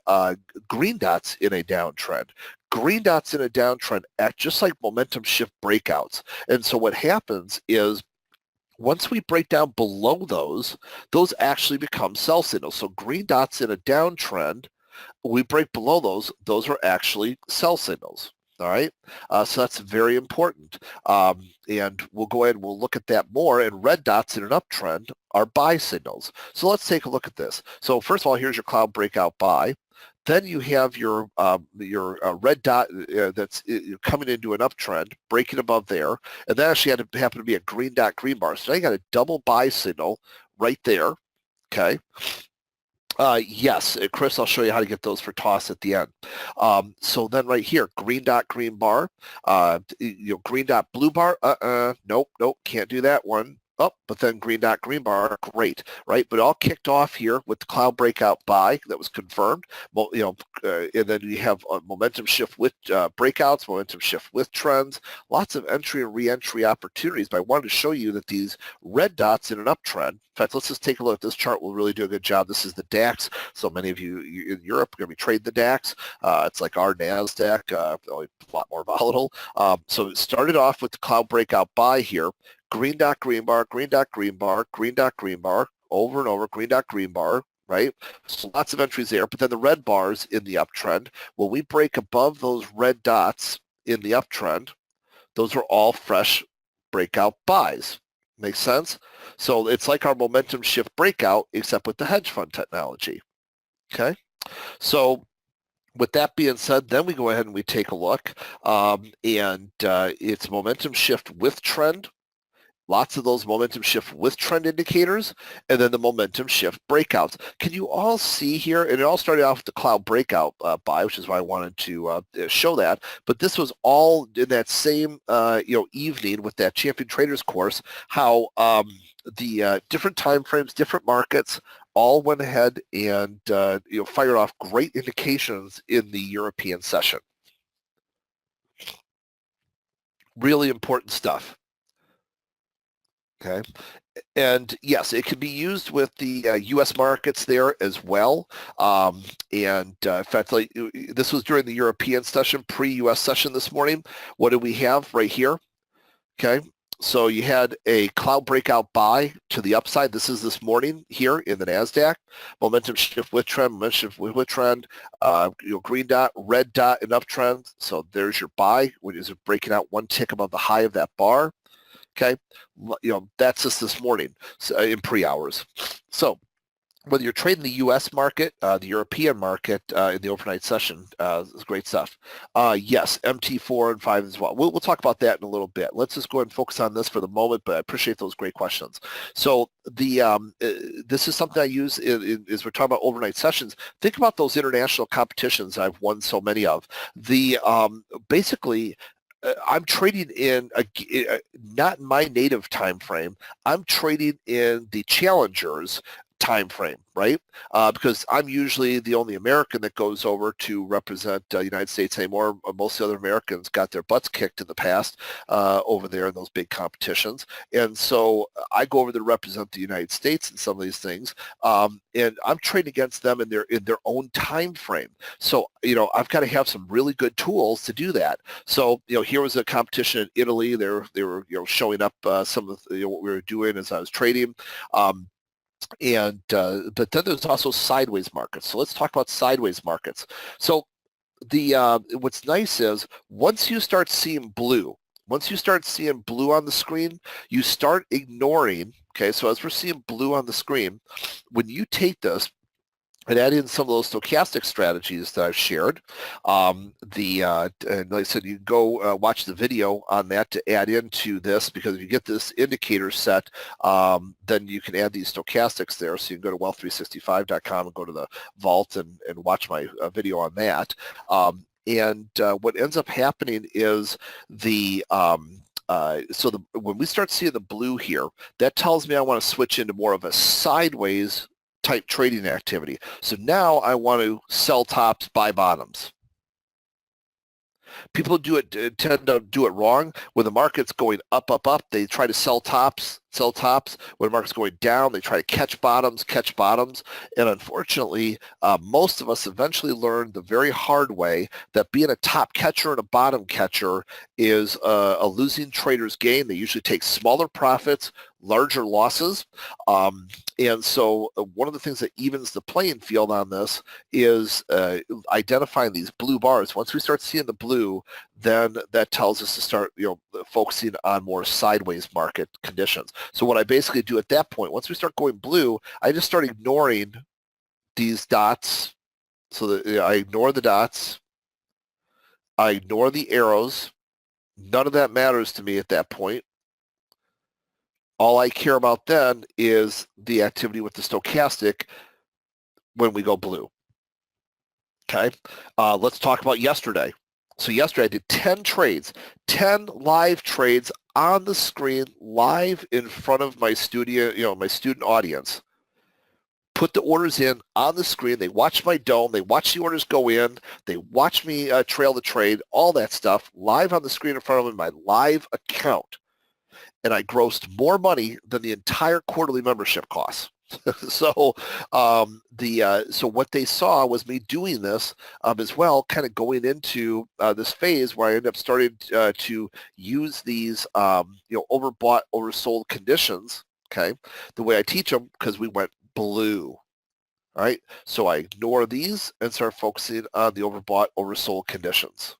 green dots in a downtrend. Green dots in a downtrend act just like momentum shift breakouts. And so what happens is once we break down below those actually become sell signals. So green dots in a downtrend, we break below those are actually sell signals. All right, so that's very important. And we'll go ahead and we'll look at that more. And red dots in an uptrend are buy signals. So let's take a look at this. So first of all, here's your cloud breakout buy. Then you have your red dot that's coming into an uptrend, breaking above there, and that actually had to happen to be a green dot, green bar. So now you got a double buy signal right there. Okay. Yes, Chris, I'll show you how to get those for toss at the end. So then right here, green dot, green bar, green dot, blue bar. Nope, can't do that one. Oh, but then green dot, green bar, great, right? But it all kicked off here with the cloud breakout buy that was confirmed. Well, and then you have momentum shift with breakouts, momentum shift with trends, lots of entry and re-entry opportunities. But I wanted to show you that these red dots in an uptrend. In fact, let's just take a look. This chart will really do a good job. This is the DAX. So many of you in Europe are going to be trading the DAX. It's like our NASDAQ, only a lot more volatile. So it started off with the cloud breakout buy here. Green dot, green bar, green dot, green bar, green dot, green bar, over and over, green dot, green bar, right? So lots of entries there. But then the red bars in the uptrend, when we break above those red dots in the uptrend, those are all fresh breakout buys. Makes sense? So it's like our momentum shift breakout, except with the hedge fund technology. Okay? So with that being said, then we go ahead and we take a look. It's momentum shift with trend. Lots of those momentum shift with trend indicators, and then the momentum shift breakouts. Can you all see here? And it all started off with the cloud breakout buy, which is why I wanted to show that. But this was all in that same evening with that champion traders course. How the different time frames, different markets, all went ahead and fired off great indications in the European session. Really important stuff. Okay. And yes, it can be used with the U.S. markets there as well. In fact, this was during the European session, pre-U.S. session this morning. What do we have right here? Okay. So you had a cloud breakout buy to the upside. This is this morning here in the NASDAQ. Momentum shift with trend, momentum shift with trend, green dot, red dot, and uptrend. So there's your buy, which is breaking out one tick above the high of that bar. Okay, that's just this morning in pre-hours. So whether you're trading the U.S. market, the European market in the overnight session, is great stuff. Yes, MT4 and 5 as well. We'll talk about that in a little bit. Let's just go ahead and focus on this for the moment, but I appreciate those great questions. So this is something I use as we're talking about overnight sessions. Think about those international competitions I've won so many of. Basically, I'm trading in not in my native time frame. I'm trading in the challengers time frame, right? Because I'm usually the only American that goes over to represent the United States anymore. Most of the other Americans got their butts kicked in the past over there in those big competitions. And so I go over to represent the United States in some of these things. And I'm trading against them in their own time frame. So, I've got to have some really good tools to do that. So, here was a competition in Italy. They were showing up some of what we were doing as I was trading. But then there's also sideways markets. So let's talk about sideways markets. So what's nice is once you start seeing blue on the screen, you start ignoring. Okay, so as we're seeing blue on the screen, when you take this and add in some of those stochastic strategies that I've shared. And like I said, you go watch the video on that to add into this, because if you get this indicator set, then you can add these stochastics there. So you can go to wealth365.com and go to the vault and watch my video on that. What ends up happening is when we start seeing the blue here, that tells me I want to switch into more of a sideways type trading activity. So now I want to sell tops, buy bottoms. People tend to do it wrong. When the market's going up, they try to sell tops. When the market's going down, they try to catch bottoms. And unfortunately, most of us eventually learn the very hard way that being a top catcher and a bottom catcher is a losing trader's game. They usually take smaller profits, larger losses. And so one of the things that evens the playing field on this is identifying these blue bars. Once we start seeing the blue, then that tells us to start focusing on more sideways market conditions. So what I basically do at that point, once we start going blue, I just start ignoring these dots. So that I ignore the dots. I ignore the arrows. None of that matters to me at that point. All I care about then is the activity with the stochastic when we go blue. Okay, let's talk about yesterday. So yesterday I did 10 trades, 10 live trades on the screen, live in front of my studio, my student audience. Put the orders in on the screen. They watch my dome. They watch the orders go in. They watch me trail the trade, all that stuff, live on the screen in front of them in my live account. And I grossed more money than the entire quarterly membership costs. So so what they saw was me doing this as well, kind of going into this phase where I ended up starting to use these overbought, oversold conditions, okay, the way I teach them, because we went blue. All right, so I ignore these and start focusing on the overbought, oversold conditions.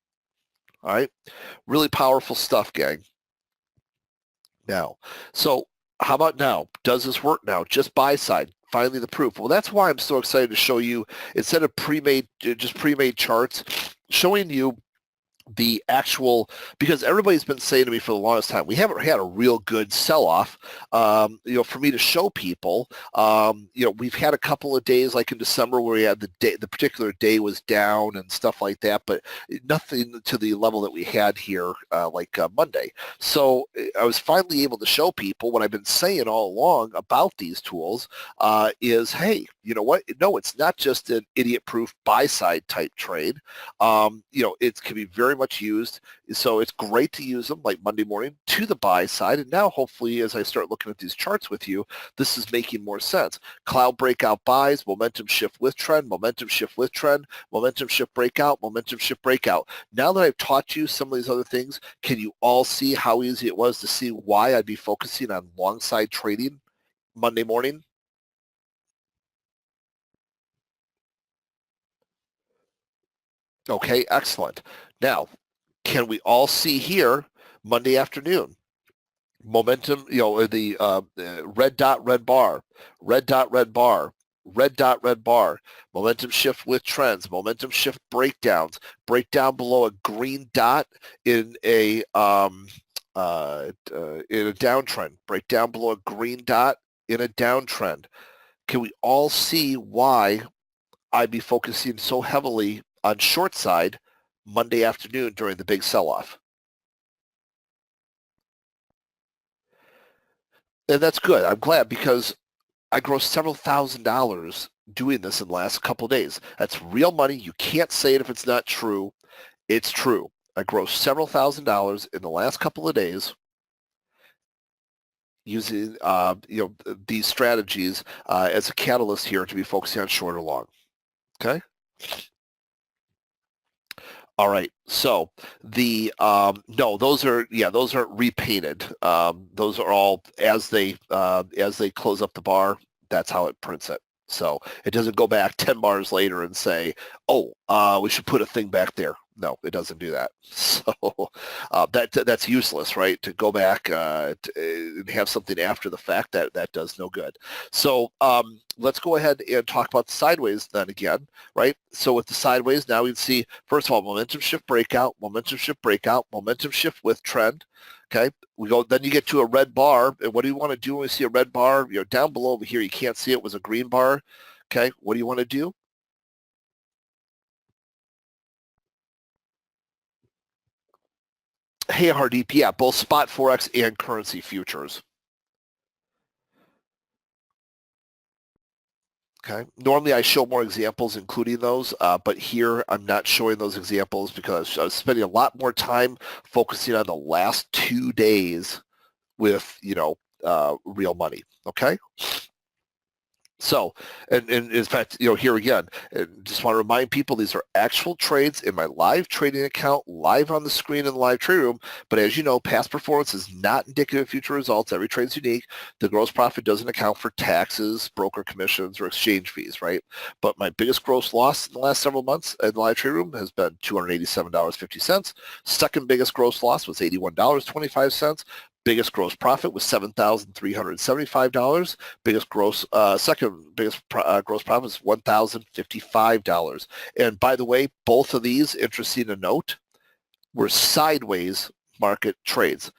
All right, really powerful stuff, gang. Now, so how about now? Does this work now? Just buy side. Finally the proof. Well, that's why I'm so excited to show you, instead of pre-made charts, showing you the actual, because everybody's been saying to me for the longest time, we haven't had a real good sell-off, for me to show people. We've had a couple of days like in December where we had the particular day was down and stuff like that, but nothing to the level that we had here like Monday. So I was finally able to show people what I've been saying all along about these tools is, hey, you know what? No, it's not just an idiot-proof buy-side type trade. It can be very much used. So it's great to use them like Monday morning to the buy side. And now hopefully as I start looking at these charts with you, this is making more sense. Cloud breakout buys, momentum shift with trend, momentum shift with trend, momentum shift breakout, momentum shift breakout. Now that I've taught you some of these other things, can you all see how easy it was to see why I'd be focusing on long side trading Monday morning? Okay, excellent. Now, can we all see here Monday afternoon? Momentum, the red dot, red bar, red dot, red bar, red dot, red bar, momentum shift with trends, momentum shift breakdowns, breakdown below a green dot in a downtrend, breakdown below a green dot in a downtrend. Can we all see why I'd be focusing so heavily on short side Monday afternoon during the big sell-off? And that's good. I'm glad because I grossed several $1,000s doing this in the last couple of days. That's real money. You can't say it if it's not true. It's true. I grossed several $1,000s in the last couple of days using these strategies as a catalyst here to be focusing on short or long. Okay. All right. So the no, those aren't repainted. Those are all as they close up the bar. That's how it prints it. So it doesn't go back 10 bars later and say, oh, we should put a thing back there. No, it doesn't do that. So that's useless, right? To go back and have something after the fact, that does no good. So let's go ahead and talk about the sideways then again, right? So with the sideways, now we can see, first of all, momentum shift breakout, momentum shift breakout, momentum shift with trend. Okay, we go. Then you get to a red bar, and what do you want to do when we see a red bar? Down below over here, you can't see it was a green bar. Okay, what do you want to do? Hey, Hardeep, yeah, both spot forex and currency futures. Okay. Normally I show more examples including those, but here I'm not showing those examples because I was spending a lot more time focusing on the last 2 days with, real money. Okay. So, and in fact, here again, just want to remind people these are actual trades in my live trading account, live on the screen in the live trade room. But as you know, past performance is not indicative of future results. Every trade is unique. The gross profit doesn't account for taxes, broker commissions, or exchange fees, right? But my biggest gross loss in the last several months in the live trade room has been $287.50. Second biggest gross loss was $81.25. Biggest gross profit was $7,375. Biggest gross second biggest gross profit was $1,055. And by the way, both of these, interesting to note, were sideways market trades.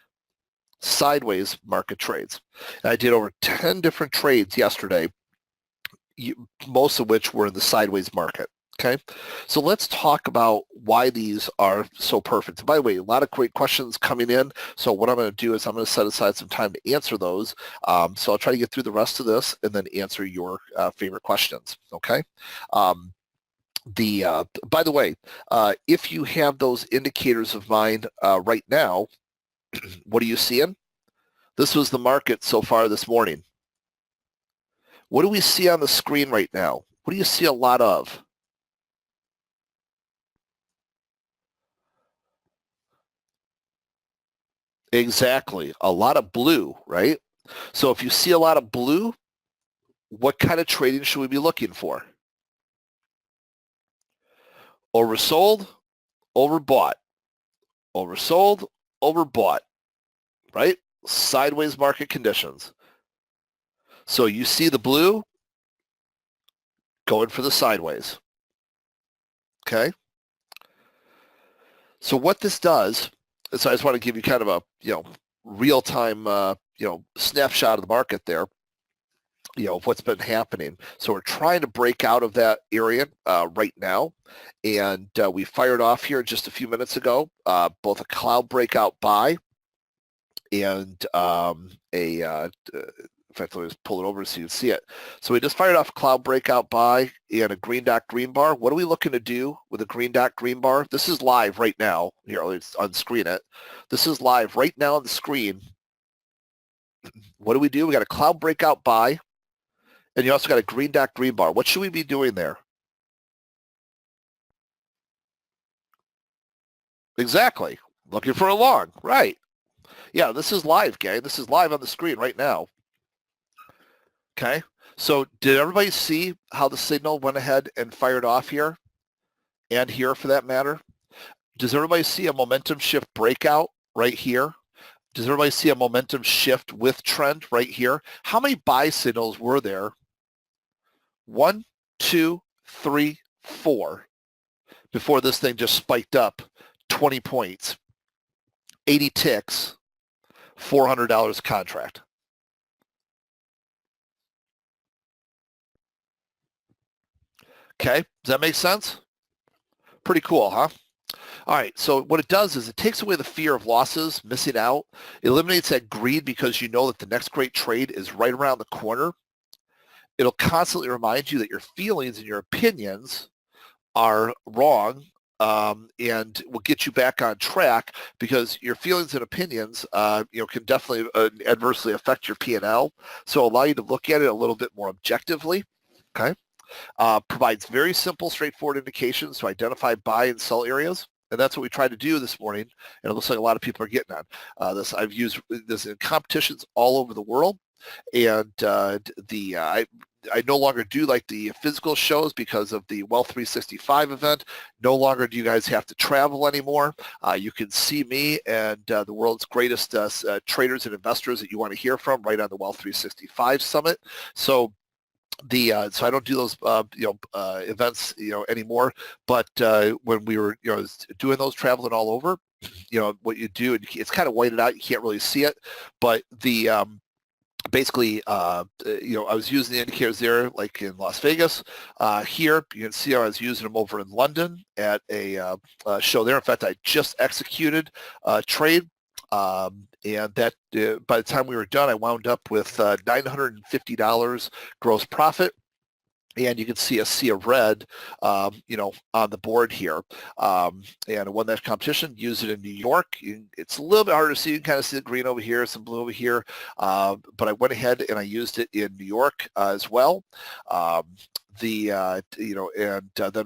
Sideways market trades. And I did over 10 different trades yesterday, most of which were in the sideways market. Okay, so let's talk about why these are so perfect. And by the way, a lot of great questions coming in. So what I'm going to do is I'm going to set aside some time to answer those. So I'll try to get through the rest of this and then answer your favorite questions. Okay. By the way, if you have those indicators of mine right now, what are you seeing? This was the market so far this morning. What do we see on the screen right now? What do you see a lot of? Exactly. A lot of blue, right? So if you see a lot of blue, what kind of trading should we be looking for? Oversold, overbought. Oversold, overbought, right? Sideways market conditions. So you see the blue, going for the sideways. Okay? So what this does, so I just want to give you kind of a, real-time, snapshot of the market there. What's been happening. So we're trying to break out of that area right now. And we fired off here just a few minutes ago, both a cloud breakout buy and In fact, let me just pull it over so you can see it. So we just fired off a cloud breakout buy and a green dot green bar. What are we looking to do with a green dot green bar? This is live right now. Here, let's unscreen it. This is live right now on the screen. What do? We got a cloud breakout buy, and you also got a green dot green bar. What should we be doing there? Exactly. Looking for a long, right. Yeah, this is live, gang. This is live on the screen right now. Okay. So did everybody see how the signal went ahead and fired off here and here for that matter? Does everybody see a momentum shift breakout right here? Does everybody see a momentum shift with trend right here? How many buy signals were there? 1, 2, 3, 4 before this thing just spiked up 20 points, 80 ticks, $400 contract. Okay, does that make sense? Pretty cool, huh? All right, so what it does is it takes away the fear of losses, missing out. It eliminates that greed because you know that the next great trade is right around the corner. It'll constantly remind you that your feelings and your opinions are wrong, and will get you back on track because your feelings and opinions, can definitely adversely affect your P&L. So allow you to look at it a little bit more objectively. Okay. Provides very simple, straightforward indications to identify buy and sell areas. And that's what we tried to do this morning. And it looks like a lot of people are getting on this. I've used this in competitions all over the world. And I no longer do like the physical shows because of the Wealth 365 event. No longer do you guys have to travel anymore. You can see me and the world's greatest traders and investors that you want to hear from right on the Wealth 365 Summit. So so I don't do those events anymore. But when we were doing those, traveling all over, what you do, and it's kind of whited out. You can't really see it, but the basically, I was using the indicators there, like in Las Vegas. Here, you can see I was using them over in London at a show there. In fact, I just executed a trade, and that by the time we were done, I wound up with $950 gross profit. And you can see a sea of red, on the board here. And I won that competition, used it in New York. It's a little bit harder to see. You can kind of see the green over here, some blue over here. But I went ahead and I used it in New York as well. Then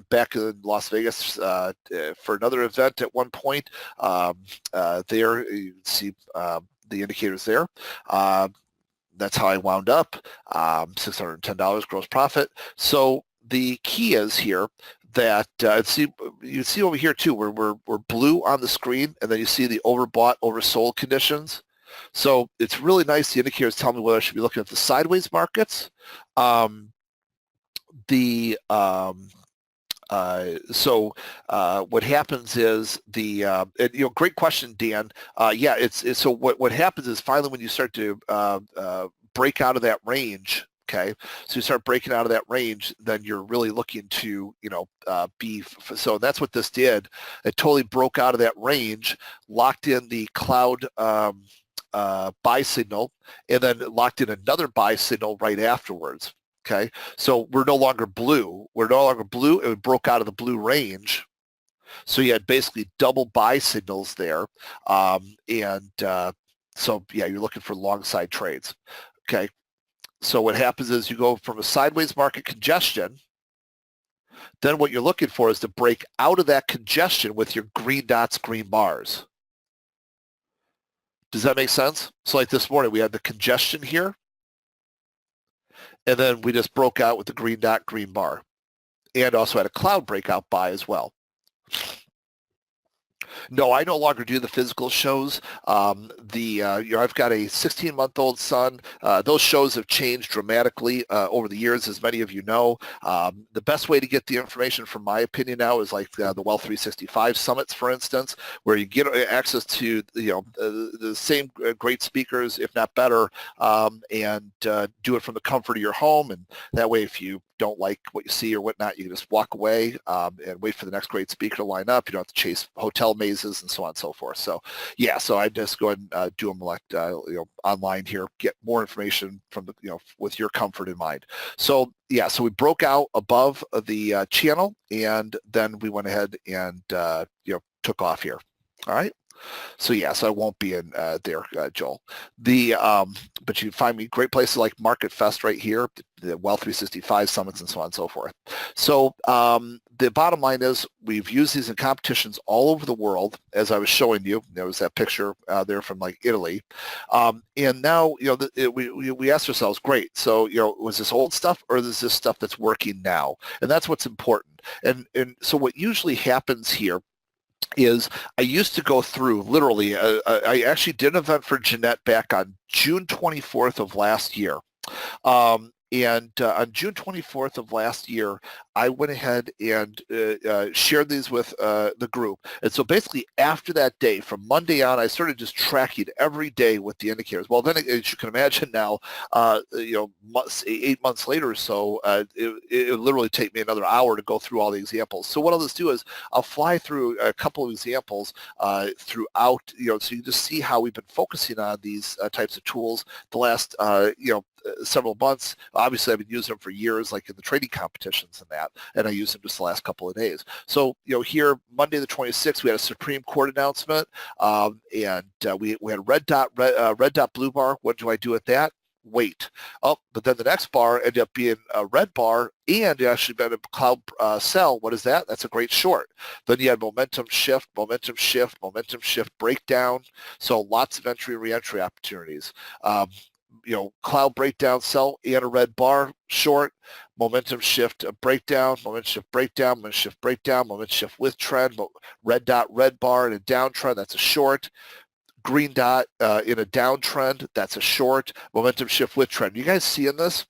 back in Las Vegas for another event at one point. There you can see the indicators there. That's how I wound up, $610 gross profit. So the key is here that you see over here too, where we're blue on the screen, and then you see the overbought, oversold conditions. So it's really nice. The indicators tell me whether I should be looking at the sideways markets. So what happens is great question, Dan. It's so what happens is finally when you start to break out of that range. Okay, so you start breaking out of that range, then you're really looking to so that's what this did. It totally broke out of that range, locked in the cloud buy signal, and then locked in another buy signal right afterwards. Okay, so we're no longer blue. And we broke out of the blue range. So you had basically double buy signals there. So you're looking for long side trades. Okay, so what happens is you go from a sideways market congestion. Then what you're looking for is to break out of that congestion with your green dots, green bars. Does that make sense? So like this morning, we had the congestion here. And then we just broke out with the green dot, green bar, and also had a cloud breakout buy as well. No, I no longer do the physical shows. I've got a 16-month-old son. Those shows have changed dramatically over the years, as many of you know. The best way to get the information, from my opinion now, is like the Wealth 365 summits, for instance, where you get access to the same great speakers, if not better, and do it from the comfort of your home. And that way, if you don't like what you see or whatnot, you can just walk away and wait for the next great speaker to line up. You don't have to chase hotel mazes and so on and so forth. So yeah, so I just go ahead and do them online here, get more information from the, with your comfort in mind. So yeah, so we broke out above the channel, and then we went ahead and took off here. All right. So yes, I won't be in there, Joel. But you can find me great places like MarketFest right here, the Wealth 365 summits, and so on and so forth. So the bottom line is we've used these in competitions all over the world, as I was showing you. There was that picture there from like Italy, and now we asked ourselves, great. So was this old stuff or is this stuff that's working now? And that's what's important. And so what usually happens here is I used to go through literally, I actually did an event for Jeanette back on June 24th of last year. And on June 24th of last year, I went ahead and shared these with the group. And so basically after that day, from Monday on, I started just tracking every day with the indicators. Well, then as you can imagine now, 8 months later or so, it literally take me another hour to go through all the examples. So what I'll just do is I'll fly through a couple of examples throughout, so you just see how we've been focusing on these types of tools the last, several months. Obviously, I've been using them for years, like in the trading competitions and that, and I use them just the last couple of days. So, here, Monday the 26th, we had a Supreme Court announcement, and we had red dot blue bar. What do I do with that? Wait. Oh, but then the next bar ended up being a red bar, and it actually been a cloud sell. What is that? That's a great short. Then you had momentum shift, breakdown. So lots of entry and re-entry opportunities. Cloud breakdown, sell, and a red bar, short, momentum shift, breakdown, momentum shift, breakdown, momentum shift, breakdown, momentum shift with trend, red dot, red bar in a downtrend, that's a short, green dot in a downtrend, that's a short, momentum shift with trend. You guys seeing this?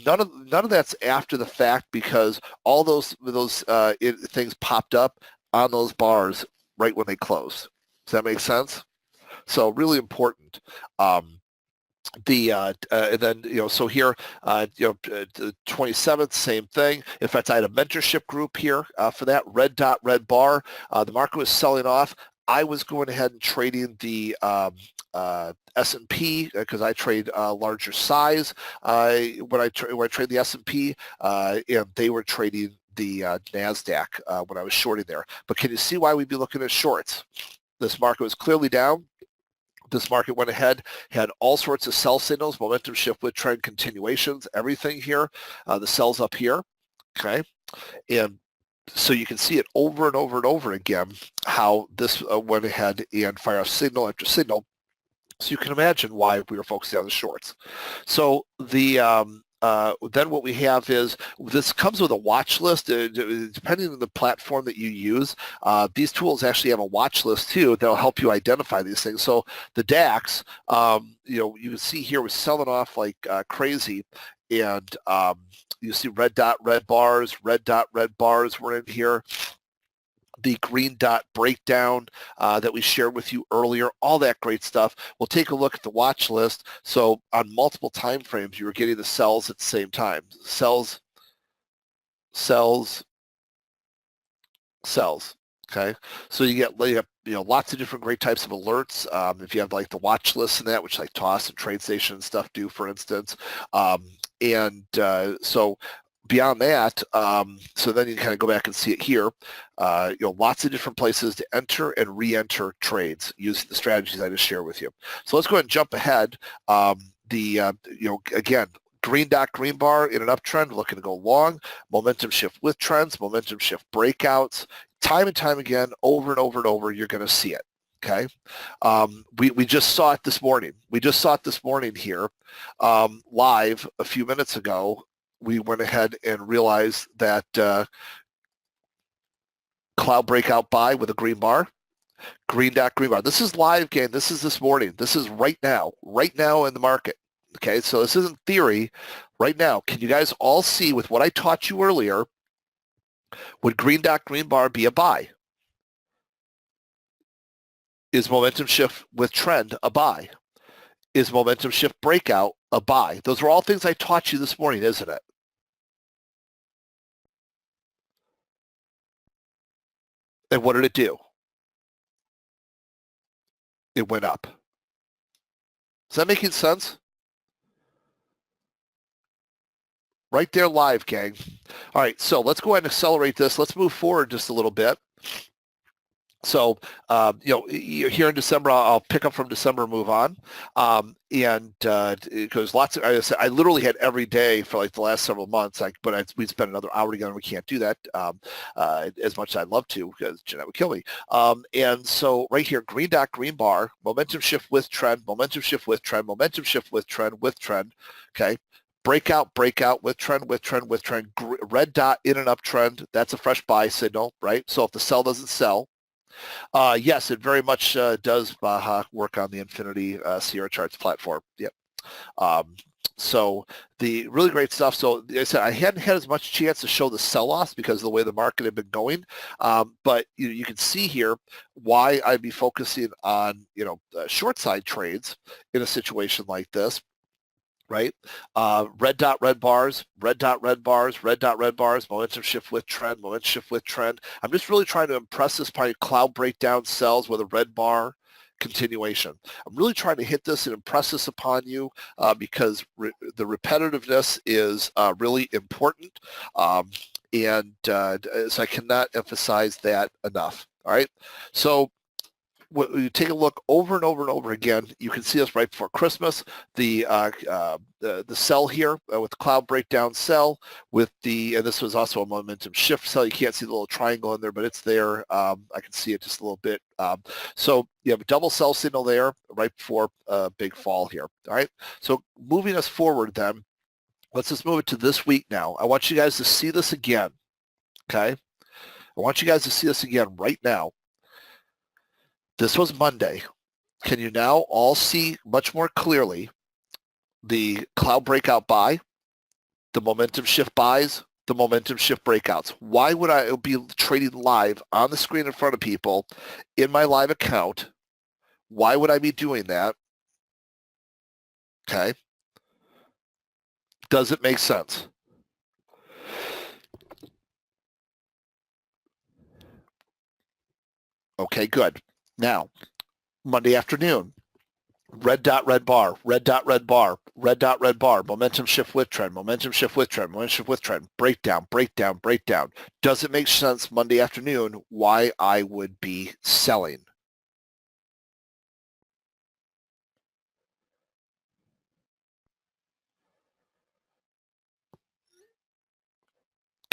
None of that's after the fact, because all those things popped up on those bars right when they closed. Does that make sense? So really important. And then so here the 27th, same thing. In fact, I had a mentorship group here for that red dot, red bar. The market was selling off. I was going ahead and trading the S&P because I trade larger size when I trade the S&P, and they were trading the NASDAQ when I was shorting there. But can you see why we'd be looking at shorts? This market was clearly down. This market went ahead, had all sorts of sell signals, momentum shift with trend continuations, everything here. The sells up here, okay? And so you can see it over and over and over again, how this went ahead and fired off signal after signal. So you can imagine why we were focusing on the shorts. So then what we have is, this comes with a watch list, depending on the platform that you use. These tools actually have a watch list too that'll help you identify these things. So the DAX, you can see here was selling off like crazy, and you see red dot, red bars were in here. The green dot breakdown that we shared with you earlier, all that great stuff. We'll take a look at the watch list. So on multiple time frames, you were getting the sells at the same time. Sells, okay? So you get lots of different great types of alerts. If you have like the watch list and that, which like Toss and TradeStation and stuff do, for instance. So beyond that, so then you kind of go back and see it here. Lots of different places to enter and re-enter trades using the strategies I just shared with you. So let's go ahead and jump ahead. Again, green dot, green bar in an uptrend, looking to go long. Momentum shift with trends, momentum shift breakouts. Time and time again, over and over and over, you're going to see it. Okay, we just saw it this morning. Here live a few minutes ago. We went ahead and realized that cloud breakout buy with a green bar, green dot, green bar. This is live, gang. This is this morning. This is right now in the market. Okay, so this isn't theory. Right now, can you guys all see with what I taught you earlier? Would green dot, green bar be a buy? Is momentum shift with trend a buy? Is momentum shift breakout a buy? Those are all things I taught you this morning, isn't it? And what did it do? It went up. Is that making sense? Right there live, gang. All right, so let's go ahead and accelerate this. Let's move forward just a little bit. So, here in December, I'll pick up from December and move on. And because I literally had every day for like the last several months, we'd spend another hour together, and we can't do that as much as I'd love to because Jeanette would kill me. And so right here, green dot, green bar, momentum shift with trend, momentum shift with trend, momentum shift with trend, okay? Breakout, breakout, with trend, with trend, with trend, red dot in an uptrend, that's a fresh buy signal, right? So if the sell doesn't sell, yes, it very much does work on the Infinity Sierra Charts platform. Yep. So the really great stuff. So like I said, I hadn't had as much chance to show the sell-offs because of the way the market had been going. But you can see here why I'd be focusing on, short side trades in a situation like this. Right? Red dot, red bars, red dot, red bars, red dot, red bars, momentum shift with trend, momentum shift with trend. I'm just really trying to impress this by cloud breakdown sells with a red bar continuation. I'm really trying to hit this and impress this upon you because the repetitiveness is really important. So I cannot emphasize that enough. All right. So you take a look over and over and over again, you can see us right before Christmas, the sell here with the cloud breakdown sell and this was also a momentum shift sell. You can't see the little triangle in there, but it's there. I can see it just a little bit. So you have a double sell signal there right before a big fall here. All right. So moving us forward then, let's just move it to this week now. I want you guys to see this again. Okay. I want you guys to see this again right now. This was Monday. Can you now all see much more clearly the cloud breakout buy, the momentum shift buys, the momentum shift breakouts? Why would I be trading live on the screen in front of people in my live account? Why would I be doing that? Okay. Does it make sense? Okay, good. Now, Monday afternoon, red dot, red bar, red dot, red bar, red dot, red bar, momentum shift with trend, momentum shift with trend, momentum shift with trend, breakdown, breakdown, breakdown. Does it make sense Monday afternoon why I would be selling?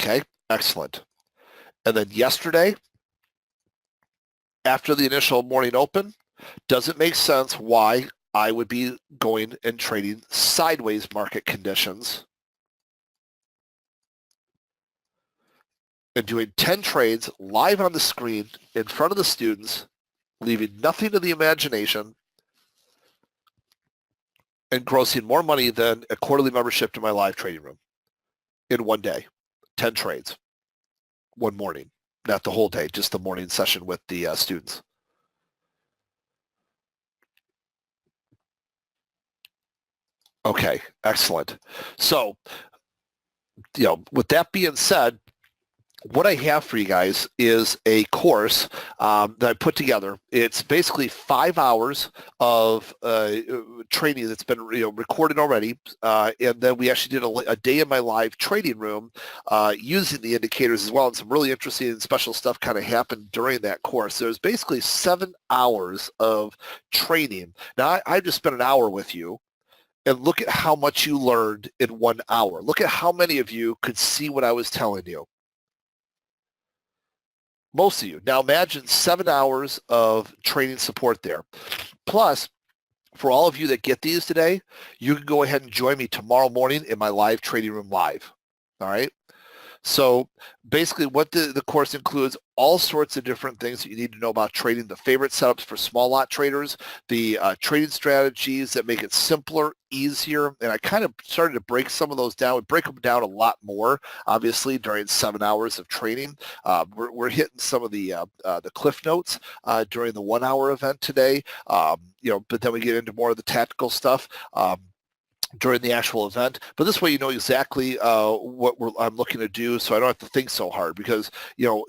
Okay, excellent. And then yesterday, after the initial morning open, does it make sense why I would be going and trading sideways market conditions and doing 10 trades live on the screen in front of the students, leaving nothing to the imagination, and grossing more money than a quarterly membership to my live trading room in one day? 10 trades, one morning, not the whole day, just the morning session with the students. Okay, excellent. So, with that being said, what I have for you guys is a course that I put together. It's basically 5 hours of training that's been recorded already, and then we actually did a day in my live trading room using the indicators as well, and some really interesting and special stuff kind of happened during that course. There's basically 7 hours of training. Now, I just spent an hour with you, and look at how much you learned in 1 hour. Look at how many of you could see what I was telling you. Most of you. Now imagine 7 hours of training support there. Plus, for all of you that get these today, you can go ahead and join me tomorrow morning in my live trading room live. All right? So basically what the course includes all sorts of different things that you need to know about trading, the favorite setups for small lot traders, the trading strategies that make it simpler, easier, and I kind of started to break some of those down. We break them down a lot more, obviously, during 7 hours of training. We're hitting some of the cliff notes during the 1 hour event today, but then we get into more of the tactical stuff during the actual event. But this way you know exactly what I'm looking to do, so I don't have to think so hard, because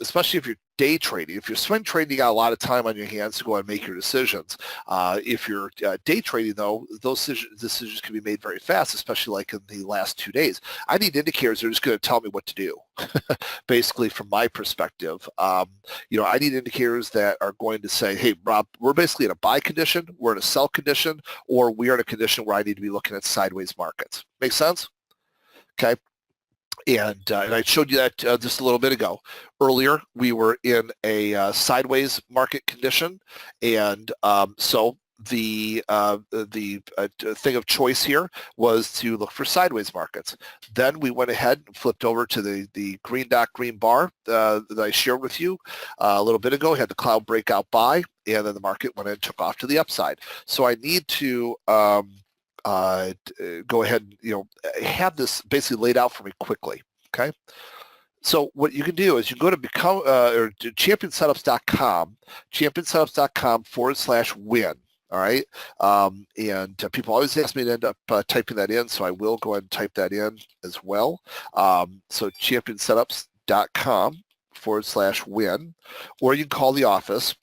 especially if you're day trading. If you're swing trading, you got a lot of time on your hands to go and make your decisions. If you're day trading, though, those decisions can be made very fast, especially like in the last 2 days. I need indicators that are just going to tell me what to do, basically, from my perspective. I need indicators that are going to say, hey, Rob, we're basically in a buy condition, we're in a sell condition, or we are in a condition where I need to be looking at sideways markets. Make sense? Okay. And I showed you that just a little bit ago. Earlier, we were in a sideways market condition, and so the thing of choice here was to look for sideways markets. Then we went ahead and flipped over to the green dot, green bar that I shared with you a little bit ago. Had the cloud breakout buy, and then the market went and took off to the upside. So I need to go ahead and have this basically laid out for me quickly. Okay. So what you can do is you go to become or to championsetups.com, championsetups.com/win. All right. And people always ask me to end up typing that in, so I will go ahead and type that in as well. So championsetups.com/win, or you can call the office.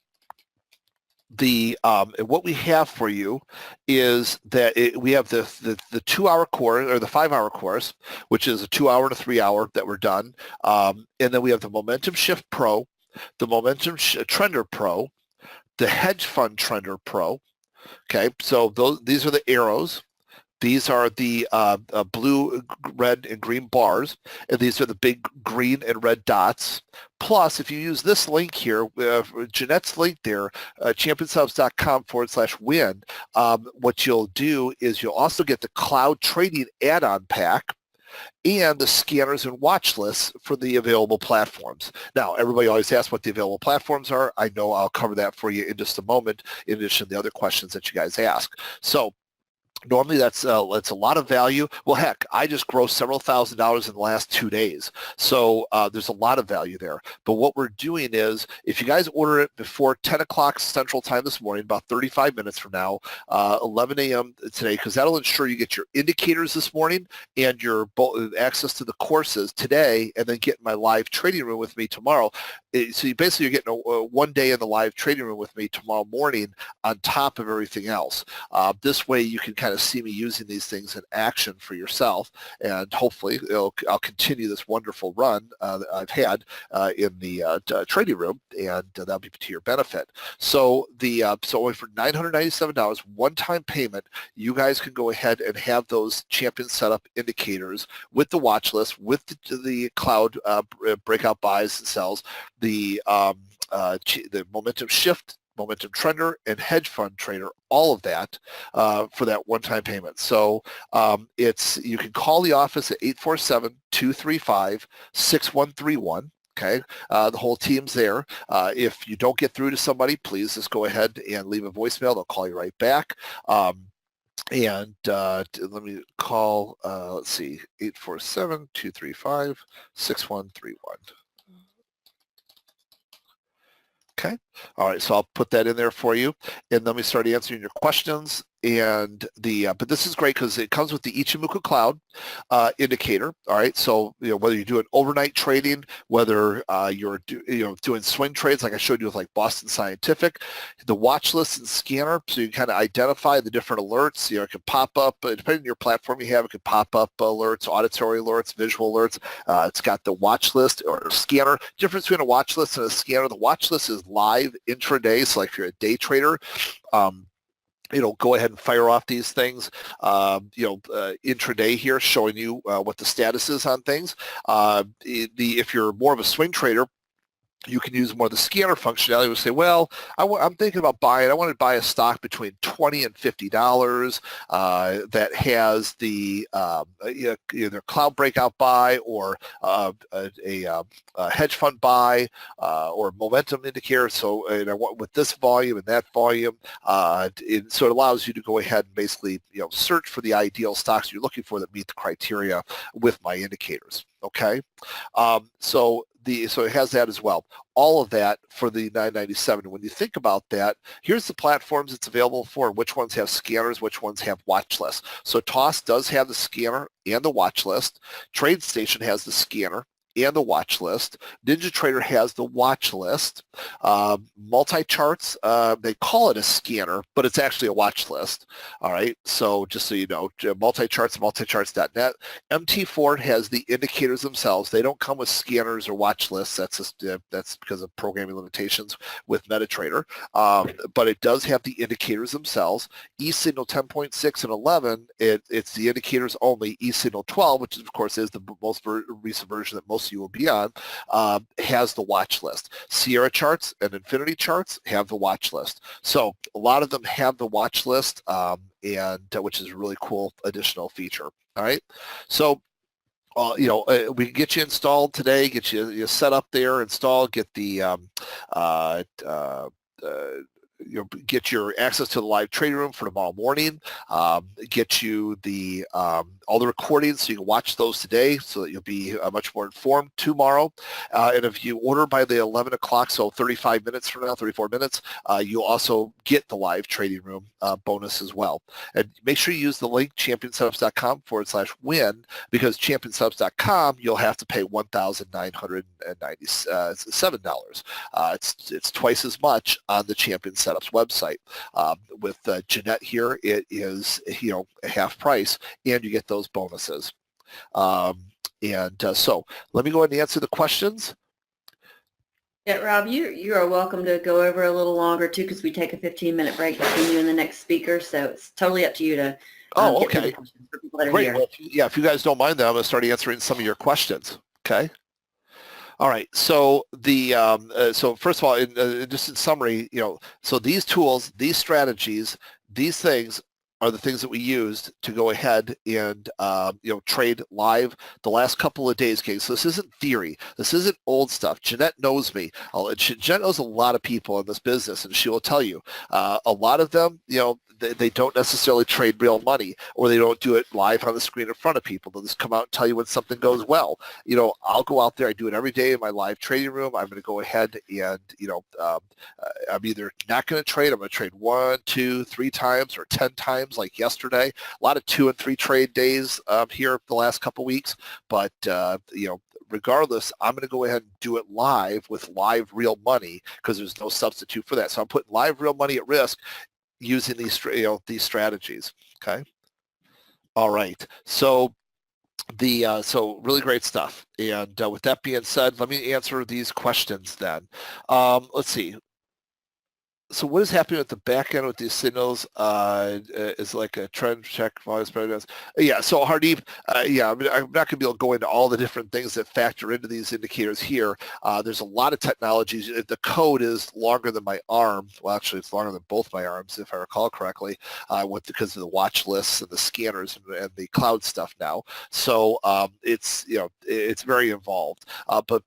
What we have for you is that we have the 2-hour course or the 5-hour course, which is a 2-hour and a 3-hour that we're done, and then we have the Momentum Shift Pro, the Momentum Trender Pro, the Hedge Fund Trender Pro. Okay, so these are the arrows. These are the blue, red, and green bars, and these are the big green and red dots. Plus, if you use this link here, Jeanette's link there, championsetups.com/win, what you'll do is you'll also get the cloud trading add-on pack and the scanners and watch lists for the available platforms. Now, everybody always asks what the available platforms are. I know I'll cover that for you in just a moment, in addition to the other questions that you guys ask. So, normally that's a lot of value. Well, heck, I just grossed several $1,000s in the last 2 days. So there's a lot of value there. But what we're doing is, if you guys order it before 10 o'clock Central Time this morning, about 35 minutes from now, 11 a.m. today, because that'll ensure you get your indicators this morning and your access to the courses today, and then get in my live trading room with me tomorrow. So you're getting a 1 day in the live trading room with me tomorrow morning on top of everything else. This way you can kind of see me using these things in action for yourself, and hopefully I'll continue this wonderful run that I've had in the trading room, and that'll be to your benefit. So so for $997 one-time payment, you guys can go ahead and have those champion setup indicators with the watch list, with the cloud breakout buys and sells, the momentum shift, momentum trender, and hedge fund trader, all of that for that one-time payment. So you can call the office at 847-235-6131. Okay, the whole team's there. If you don't get through to somebody, please just go ahead and leave a voicemail. They'll call you right back. And let me call, let's see, 847-235-6131. Okay. All right. So I'll put that in there for you, and let me start answering your questions. And but this is great because it comes with the Ichimoku Cloud indicator. All right. So whether you're doing overnight trading, whether you're doing swing trades like I showed you with like Boston Scientific, the watch list and scanner, so you can kind of identify the different alerts. It can pop up depending on your platform you have. It can pop up alerts, auditory alerts, visual alerts. It's got the watch list or scanner. Difference between a watch list and a scanner: the watch list is live intraday. So like if you're a day trader, go ahead and fire off these things, intraday here, showing you what the status is on things. If you're more of a swing trader, you can use more of the scanner functionality. We'll say, well, I'm thinking about buying. I want to buy a stock between $20 and $50 that has the either cloud breakout buy or a hedge fund buy or momentum indicator. So I want with this volume and that volume. So it allows you to go ahead and basically search for the ideal stocks you're looking for that meet the criteria with my indicators. Okay, so it has that as well. All of that for the $997. When you think about that, here's the platforms it's available for, which ones have scanners, which ones have watch lists. So TOS does have the scanner and the watch list. TradeStation has the scanner and the watch list. NinjaTrader has the watch list. Multi-charts, they call it a scanner, but it's actually a watch list. All right, so just so you know, multi-charts, multicharts.net. MT4 has the indicators themselves. They don't come with scanners or watch lists. That's because of programming limitations with MetaTrader. But it does have the indicators themselves. eSignal 10.6 and 11, it's the indicators only. eSignal 12, which of course is the most recent version that most of you will be on, has the watch list. Sierra charts and Infinity charts have the watch list. So a lot of them have the watch list, and which is a really cool additional feature. All right, so we can get you installed today, get you set up there, install, get the get your access to the live trading room for tomorrow morning, get you the all the recordings so you can watch those today so that you'll be much more informed tomorrow. And if you order by the 11 o'clock, so 35 minutes from now, 34 minutes, you'll also get the live trading room bonus as well. And make sure you use the link championsetups.com/win, because championsetups.com you'll have to pay $1,997. It's twice as much on the Champion Setups website. With Jeanette here, it is a half price, and you get those bonuses. So let me go ahead and answer the questions. Yeah, Rob, you are welcome to go over a little longer too, because we take a 15-minute break between you and the next speaker, so it's totally up to you to okay. get the questions for people that are Great. here. Well, if you guys don't mind, then I'm going to start answering some of your questions. Okay. All right. So so first of all, just in summary, so these tools, these strategies, these things are the things that we used to go ahead and trade live the last couple of days, King. So this isn't theory. This isn't old stuff. Jeanette knows me. Jeanette knows a lot of people in this business, and she will tell you a lot of them, they don't necessarily trade real money, or they don't do it live on the screen in front of people. They'll just come out and tell you when something goes well. I'll go out there. I do it every day in my live trading room. I'm going to go ahead and, I'm either not going to trade. I'm going to trade 1, 2, 3 times or 10 times like yesterday. A lot of 2 and 3 trade days here the last couple weeks. But, regardless, I'm going to go ahead and do it live with live real money, because there's no substitute for that. So I'm putting live real money at risk using these strategies. Okay. All right. So so really great stuff. And with that being said, let me answer these questions then. Let's see. So what is happening at the back end with these signals is like a trend check. Yeah, so Hardeep, I'm not going to be able to go into all the different things that factor into these indicators here. There's a lot of technologies. The code is longer than my arm. Well, actually, it's longer than both my arms, if I recall correctly, because of the watch lists and the scanners and the cloud stuff now. So it's very involved. But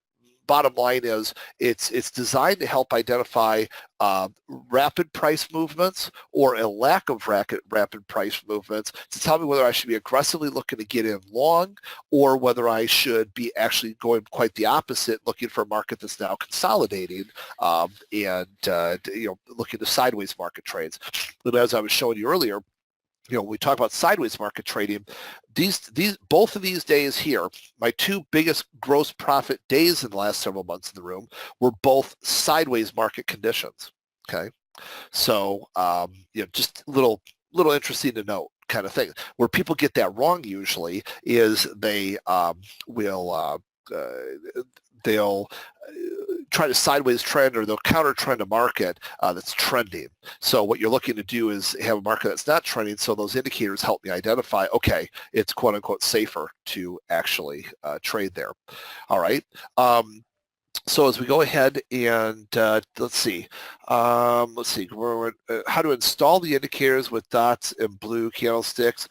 bottom line is it's designed to help identify rapid price movements or a lack of rapid price movements to tell me whether I should be aggressively looking to get in long, or whether I should be actually going quite the opposite, looking for a market that's now consolidating and looking to sideways market trades. But as I was showing you earlier, we talk about sideways market trading. Both of these days here, my 2 biggest gross profit days in the last several months in the room were both sideways market conditions. Okay, so just a little interesting to note kind of thing. Where people get that wrong usually is they will they'll try to sideways trend, or they'll counter trend a market that's trending. So what you're looking to do is have a market that's not trending, so those indicators help me identify, okay, it's quote unquote safer to actually trade there. All right. So as we go ahead and let's see, how to install the indicators with dots and blue candlesticks.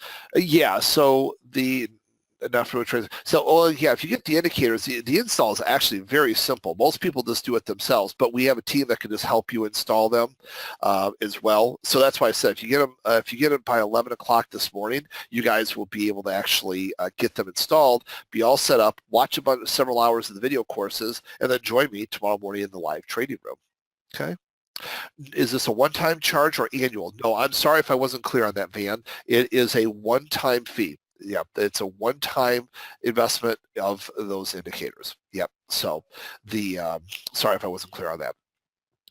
So enough for a trade. So, if you get the indicators, the install is actually very simple. Most people just do it themselves, but we have a team that can just help you install them as well. So that's why I said if you get them by 11 o'clock this morning, you guys will be able to actually get them installed, be all set up, watch about several hours of the video courses, and then join me tomorrow morning in the live trading room. Okay. Is this a one-time charge or annual? No, I'm sorry if I wasn't clear on that, Van. It is a one-time fee. Yeah, it's a one-time investment of those indicators. Yep. So the sorry if I wasn't clear on that.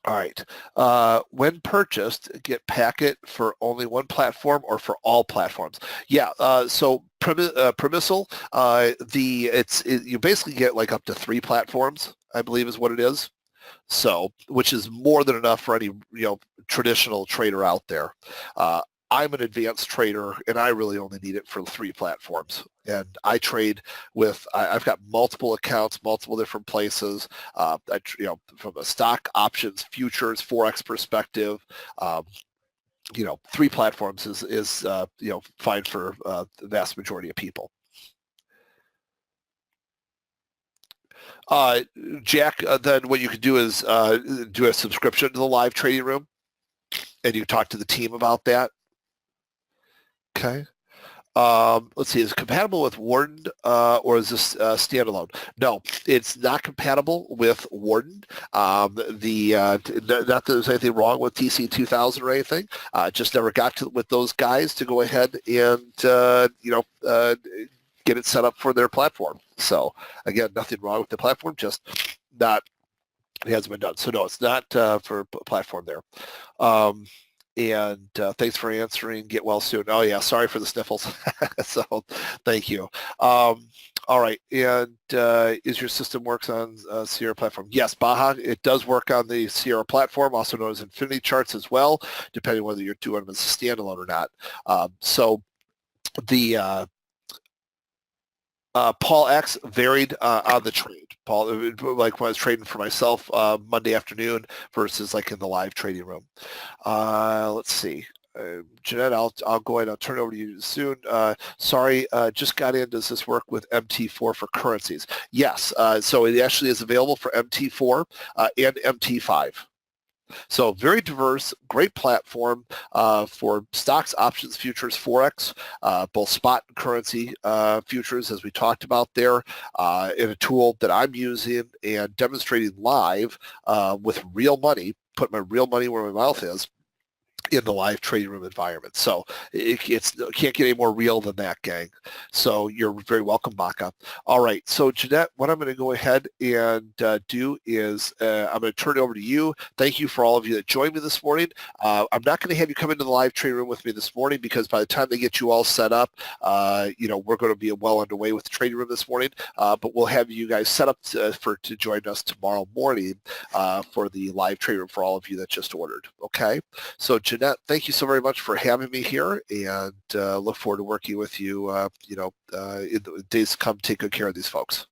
All right. When purchased, get packet for only one platform or for all platforms. Yeah. So Premisal, you basically get like up to 3 platforms, I believe is what it is. So, which is more than enough for any traditional trader out there. I'm an advanced trader, and I really only need it for 3 platforms. And I trade I've got multiple accounts, multiple different places. From a stock, options, futures, forex perspective. 3 platforms is fine for the vast majority of people. Jack, then what you could do is do a subscription to the live trading room, and you talk to the team about that. Okay. Let's see, is it compatible with Warden or is this standalone? No, it's not compatible with Warden. Not that there's anything wrong with TC2000 or anything. Just never got to with those guys to go ahead and get it set up for their platform. So again, nothing wrong with the platform, just not it hasn't been done. So no, it's not for platform there. And thanks for answering. Get well soon. Oh yeah, sorry for the sniffles. So thank you. All right, and is your system works on Sierra platform? Yes, Baja, it does work on the Sierra platform, also known as Infinity Charts as well, depending whether you're doing them as a standalone or not. So the Paul X varied on the trade. Paul, like when I was trading for myself Monday afternoon versus like in the live trading room. Let's see. Jeanette, I'll go ahead. I'll turn it over to you soon. Sorry, just got in. Does this work with MT4 for currencies? Yes. So it actually is available for MT4 and MT5. So very diverse, great platform for stocks, options, futures, forex, both spot and currency futures, as we talked about there, in a tool that I'm using and demonstrating live with real money, put my real money where my mouth is, in the live trading room environment. So it can't get any more real than that, gang. So you're very welcome, Baka. All right. So Jeanette, what I'm going to go ahead and do is I'm going to turn it over to you. Thank you for all of you that joined me this morning. I'm not going to have you come into the live trading room with me this morning because by the time they get you all set up, we're going to be well underway with the trading room this morning. But we'll have you guys set up to join us tomorrow morning for the live trading room for all of you that just ordered. Okay. So Jeanette, thank you so very much for having me here, and look forward to working with you, in the days to come. Take good care of these folks.